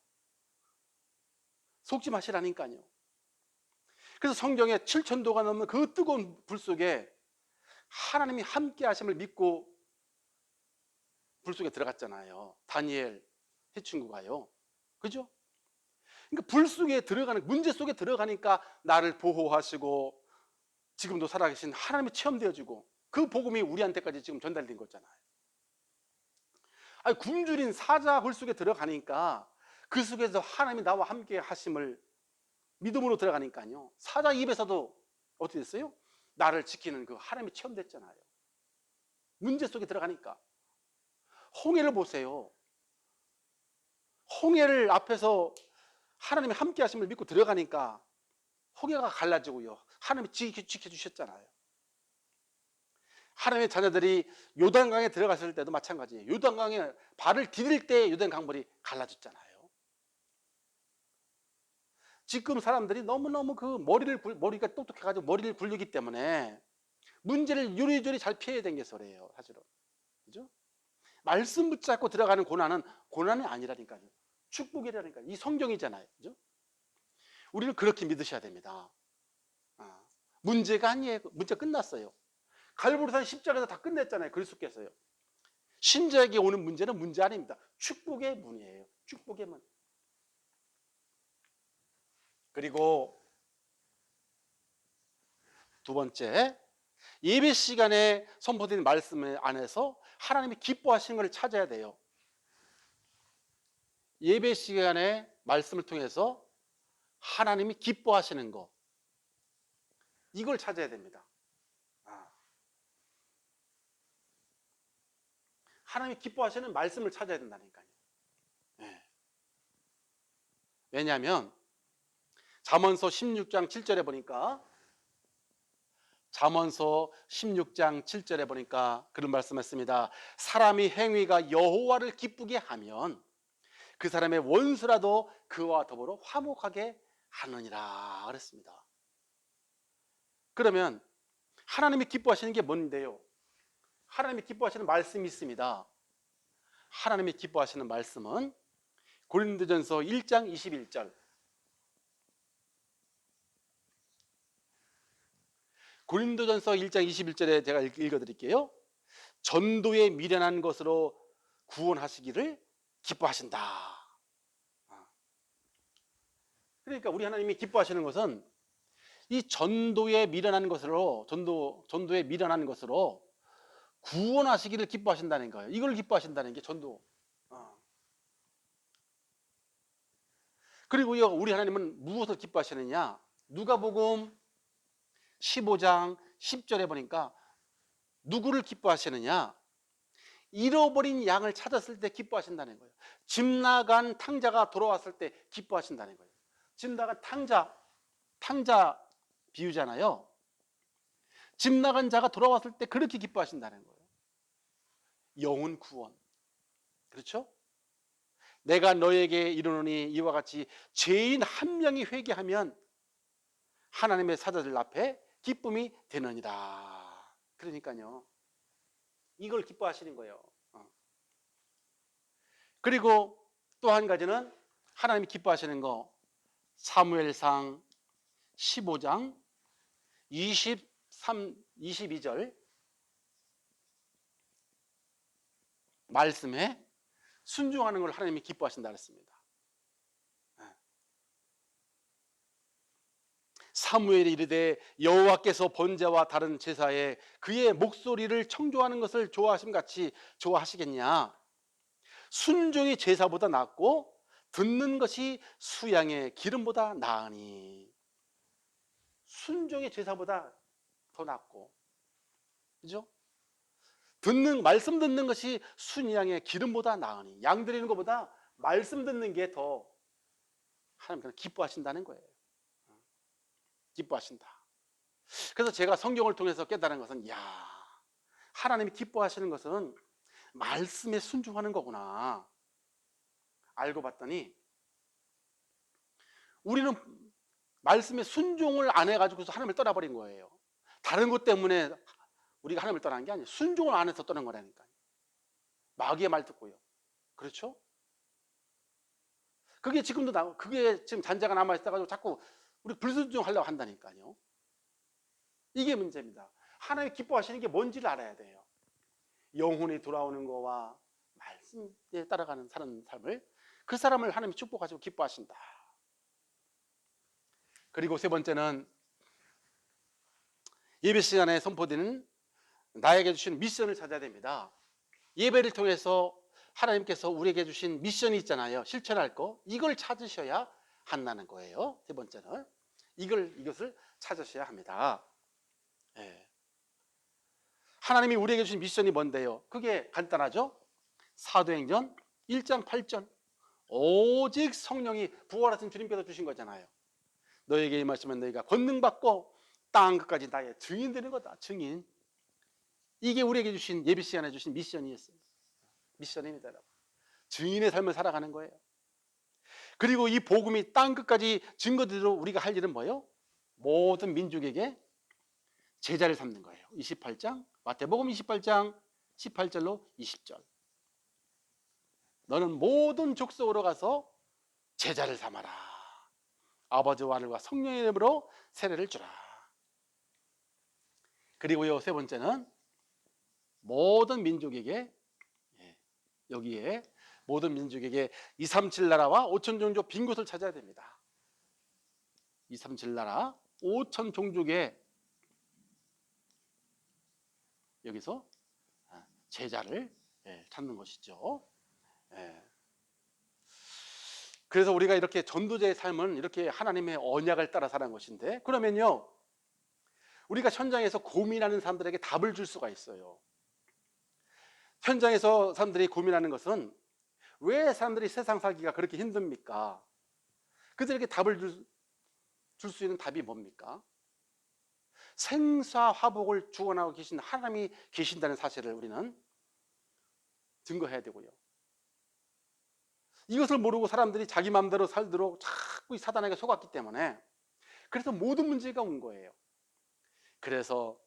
속지 마시라니까요. 그래서 성경에 7,000도가 넘는 그 뜨거운 불 속에 하나님이 함께 하심을 믿고 불 속에 들어갔잖아요. 다니엘 이 친구가요. 그죠? 그러니까 불 속에 들어가는, 문제 속에 들어가니까 나를 보호하시고 지금도 살아계신 하나님이 체험되어지고 그 복음이 우리한테까지 지금 전달된 거잖아요. 아니, 굶주린 사자 굴 속에 들어가니까 그 속에서 하나님이 나와 함께 하심을 믿음으로 들어가니까요. 사자 입에서도 어떻게 됐어요? 나를 지키는 그 하나님이 체험됐잖아요. 문제 속에 들어가니까. 홍해를 보세요. 홍해를 앞에서 하나님이 함께 하심을 믿고 들어가니까 홍해가 갈라지고요. 하나님이 지켜주셨잖아요. 하나님의 자녀들이 요단강에 들어갔을 때도 마찬가지예요. 요단강에 발을 디딜 때 요단강물이 갈라졌잖아요. 지금 사람들이 너무너무 그 머리가 똑똑해가지고 머리를 굴리기 때문에 문제를 요리조리 잘 피해야 되는 게 소리예요, 사실은. 그죠? 말씀 붙잡고 들어가는 고난은 고난이 아니라니까요. 축복이라니까요. 이 성경이잖아요. 그죠? 우리는 그렇게 믿으셔야 됩니다. 문제가 아니에요. 문제 끝났어요. 갈보리산 십자가에서 다 끝냈잖아요. 그리스도께서요. 신자에게 오는 문제는 문제 아닙니다. 축복의 문이에요. 축복의 문. 그리고 두 번째, 예배 시간에 선포된 말씀 안에서 하나님이 기뻐하시는 것을 찾아야 돼요. 예배 시간에 말씀을 통해서 하나님이 기뻐하시는 거, 이걸 찾아야 됩니다. 하나님이 기뻐하시는 말씀을 찾아야 된다니까요. 네. 왜냐하면 잠언서 16장 7절에 보니까, 잠언서 16장 7절에 보니까 그런 말씀했습니다. 사람이 행위가 여호와를 기쁘게 하면 그 사람의 원수라도 그와 더불어 화목하게 하느니라 그랬습니다. 그러면 하나님이 기뻐하시는 게 뭔데요? 하나님이 기뻐하시는 말씀이 있습니다. 하나님이 기뻐하시는 말씀은 고린도전서 1장 21절, 고린도전서 1장 21절에 제가 읽어드릴게요. 전도에 미련한 것으로 구원하시기를 기뻐하신다. 그러니까 우리 하나님이 기뻐하시는 것은 이 전도에 미련한 것으로, 전도에 미련한 것으로 구원하시기를 기뻐하신다는 거예요. 이걸 기뻐하신다는 게 전도. 그리고요, 우리 하나님은 무엇을 기뻐하시느냐? 누가복음 15장 10절에 보니까 누구를 기뻐하시느냐? 잃어버린 양을 찾았을 때 기뻐하신다는 거예요. 집 나간 탕자가 돌아왔을 때 기뻐하신다는 거예요. 집 나간 탕자 비유잖아요. 집 나간 자가 돌아왔을 때 그렇게 기뻐하신다는 거예요. 영혼 구원. 그렇죠? 내가 너에게 이르노니 이와 같이 죄인 한 명이 회개하면 하나님의 사자들 앞에 기쁨이 되느니라. 그러니까요, 이걸 기뻐하시는 거예요. 그리고 또 한 가지는 하나님이 기뻐하시는 거, 사무엘상 15장 22절 말씀에 순종하는 걸 하나님이 기뻐하신다 그랬습니다. 사무엘이 이르되 여호와께서 번제와 다른 제사에 그의 목소리를 청조하는 것을 좋아하심 같이 좋아하시겠냐? 순종이 제사보다 낫고 듣는 것이 수양의 기름보다 나으니. 순종이 제사보다 더 낫고, 그죠? 말씀 듣는 것이 순양의 기름보다 나으니, 양 드리는 것보다 말씀 듣는 게 더 하나님께서 기뻐하신다는 거예요. 기뻐하신다. 그래서 제가 성경을 통해서 깨달은 것은, 야, 하나님이 기뻐하시는 것은 말씀에 순종하는 거구나 알고 봤더니, 우리는 말씀에 순종을 안 해가지고서 하나님을 떠나버린 거예요. 다른 것 때문에 우리가 하나님을 떠난 게 아니에요. 순종을 안 해서 떠난 거라니까요. 마귀의 말 듣고요. 그렇죠? 그게 지금 잔재가 남아있어가지고 자꾸 우리 불순종하려고 한다니까요. 이게 문제입니다. 하나님이 기뻐하시는 게 뭔지를 알아야 돼요. 영혼이 돌아오는 거와 말씀에 따라가는 사는 삶을, 그 사람을 하나님이 축복하시고 기뻐하신다. 그리고 세 번째는 예배 시간에 선포되는 나에게 주신 미션을 찾아야 됩니다. 예배를 통해서 하나님께서 우리에게 주신 미션이 있잖아요. 실천할 거, 이걸 찾으셔야 한다는 거예요. 세 번째는 이것을 찾으셔야 합니다. 예. 하나님이 우리에게 주신 미션이 뭔데요? 그게 간단하죠. 사도행전 1장 8절, 오직 성령이 부활하신 주님께서 주신 거잖아요. 너에게 임하시면 너희가 권능 받고 땅 끝까지 나의 증인 되는 거다. 증인. 이게 우리에게 주신, 예배 시간에 주신 미션이었어요. 미션입니다, 여러분. 증인의 삶을 살아가는 거예요. 그리고 이 복음이 땅 끝까지 증거되도록 우리가 할 일은 뭐예요? 모든 민족에게 제자를 삼는 거예요. 28장, 마태복음 28장 18절로 20절. 너는 모든 족속으로 가서 제자를 삼아라. 아버지와 아들과 성령의 이름으로 세례를 주라. 그리고요, 세 번째는 모든 민족에게, 여기에 모든 민족에게 237 나라와 5천 종족 빈 곳을 찾아야 됩니다. 237 나라 5천 종족의 여기서 제자를 찾는 것이죠. 그래서 우리가 이렇게 전도자의 삶은 이렇게 하나님의 언약을 따라 사는 것인데, 그러면요, 우리가 현장에서 고민하는 사람들에게 답을 줄 수가 있어요. 현장에서 사람들이 고민하는 것은, 왜 사람들이 세상 살기가 그렇게 힘듭니까? 그들에게 답을 줄 수 있는 답이 뭡니까? 생사화복을 주관하고 계신 하나님이 계신다는 사실을 우리는 증거해야 되고요. 이것을 모르고 사람들이 자기 마음대로 살도록 자꾸 이 사단에게 속았기 때문에, 그래서 모든 문제가 온 거예요. 그래서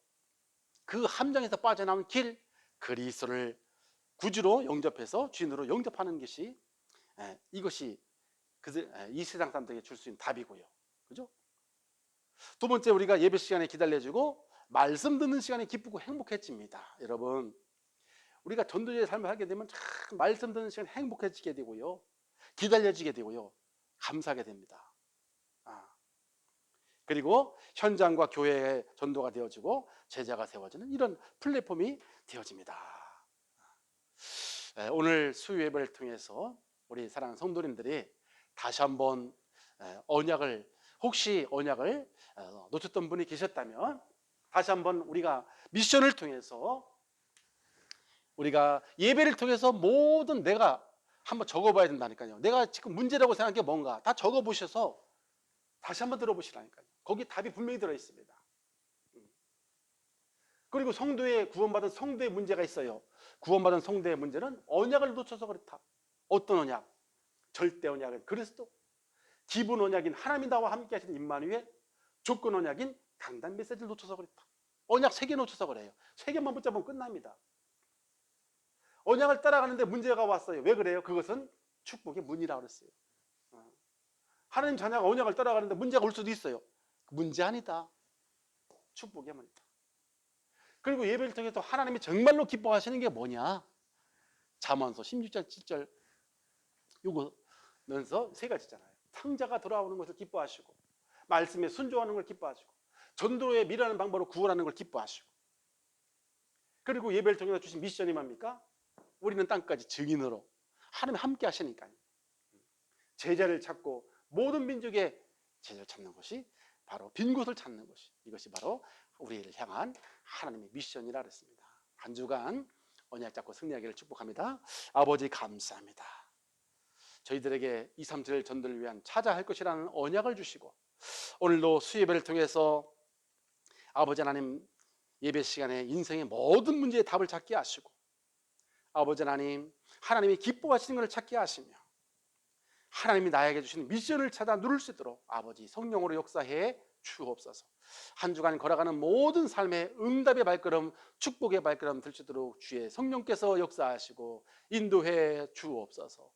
그 함정에서 빠져나온 길, 그리스도를 구주로 영접해서 주인으로 영접하는 것이, 이것이 이 세상 사람들에게 줄 수 있는 답이고요. 그죠? 두 번째, 우리가 예배 시간에 기다려주고 말씀 듣는 시간에 기쁘고 행복해집니다. 여러분, 우리가 전도자의 삶을 하게 되면 참 말씀 듣는 시간에 행복해지게 되고요, 기다려지게 되고요, 감사하게 됩니다. 그리고 현장과 교회의 전도가 되어지고 제자가 세워지는 이런 플랫폼이 되어집니다. 오늘 수요 예배를 통해서 우리 사랑하는 성도님들이 다시 한번 혹시 언약을 놓쳤던 분이 계셨다면, 다시 한번 우리가 미션을 통해서, 우리가 예배를 통해서 모든 내가 한번 적어봐야 된다니까요. 내가 지금 문제라고 생각한 게 뭔가 다 적어보셔서 다시 한번 들어보시라니까요. 거기 답이 분명히 들어있습니다. 그리고 구원받은 성도의 문제가 있어요. 구원받은 성도의 문제는 언약을 놓쳐서 그렇다. 어떤 언약? 절대 언약은 그리스도, 기본 언약인 하나님이 나와 함께 하시는 임마누엘, 조건 언약인 강단 메시지를 놓쳐서 그렇다. 언약 3개 놓쳐서 그래요. 3개만 붙잡으면 끝납니다. 언약을 따라가는데 문제가 왔어요. 왜 그래요? 그것은 축복의 문이라고 그랬어요. 하나님 자녀가 언약을 따라가는데 문제가 올 수도 있어요. 문제 아니다. 축복의 문이다. 그리고 예배를 통해서 하나님이 정말로 기뻐하시는 게 뭐냐? 잠언서 16장 7절 요거면서 3가지잖아요. 탕자가 돌아오는 것을 기뻐하시고, 말씀에 순종하는 걸 기뻐하시고, 전도에 미라는 방법으로 구원하는 걸 기뻐하시고, 그리고 예배를 통해서 주신 미션이 뭡니까? 우리는 땅까지 증인으로 하나님 함께 하시니까요. 제자를 찾고 모든 민족의 제자를 찾는 것이 바로 빈 곳을 찾는 것이, 이것이 바로 우리를 향한 하나님의 미션이라 그랬습니다. 한 주간 언약 잡고 승리하기를 축복합니다. 아버지 감사합니다. 저희들에게 2, 3절 전도를 위한 찾아 할 것이라는 언약을 주시고 오늘도 수예배를 통해서 아버지 하나님 예배 시간에 인생의 모든 문제의 답을 찾게 하시고 아버지 하나님 하나님이 기뻐하시는 것을 찾게 하시며 하나님이 나에게 주시는 미션을 찾아 누릴 수 있도록 아버지 성령으로 역사해 주옵소서. 한 주간 걸어가는 모든 삶의 응답의 발걸음 축복의 발걸음 될 수 있도록 주의 성령께서 역사하시고 인도해 주옵소서.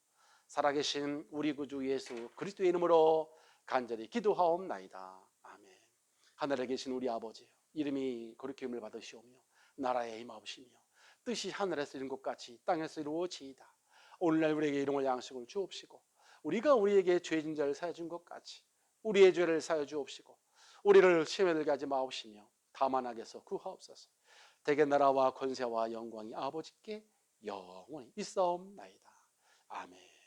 살아계신 우리 구주 예수 그리스도의 이름으로 간절히 기도하옵나이다. 아멘. 하늘에 계신 우리 아버지 이름이 거룩히 여김을 받으시오며 나라에 임하옵시며 뜻이 하늘에서 이룬 것 같이 땅에서 이루어지이다. 오늘날 우리에게 일용할 양식을 주옵시고 우리가 우리에게 죄진 자를 사해 준 것 같이 우리의 죄를 사해 주옵시고 우리를 시험에 들게 하지 마옵시며 다만 악에서 구하옵소서. 대개 나라와 권세와 영광이 아버지께 영원히 있사옵나이다. 아멘.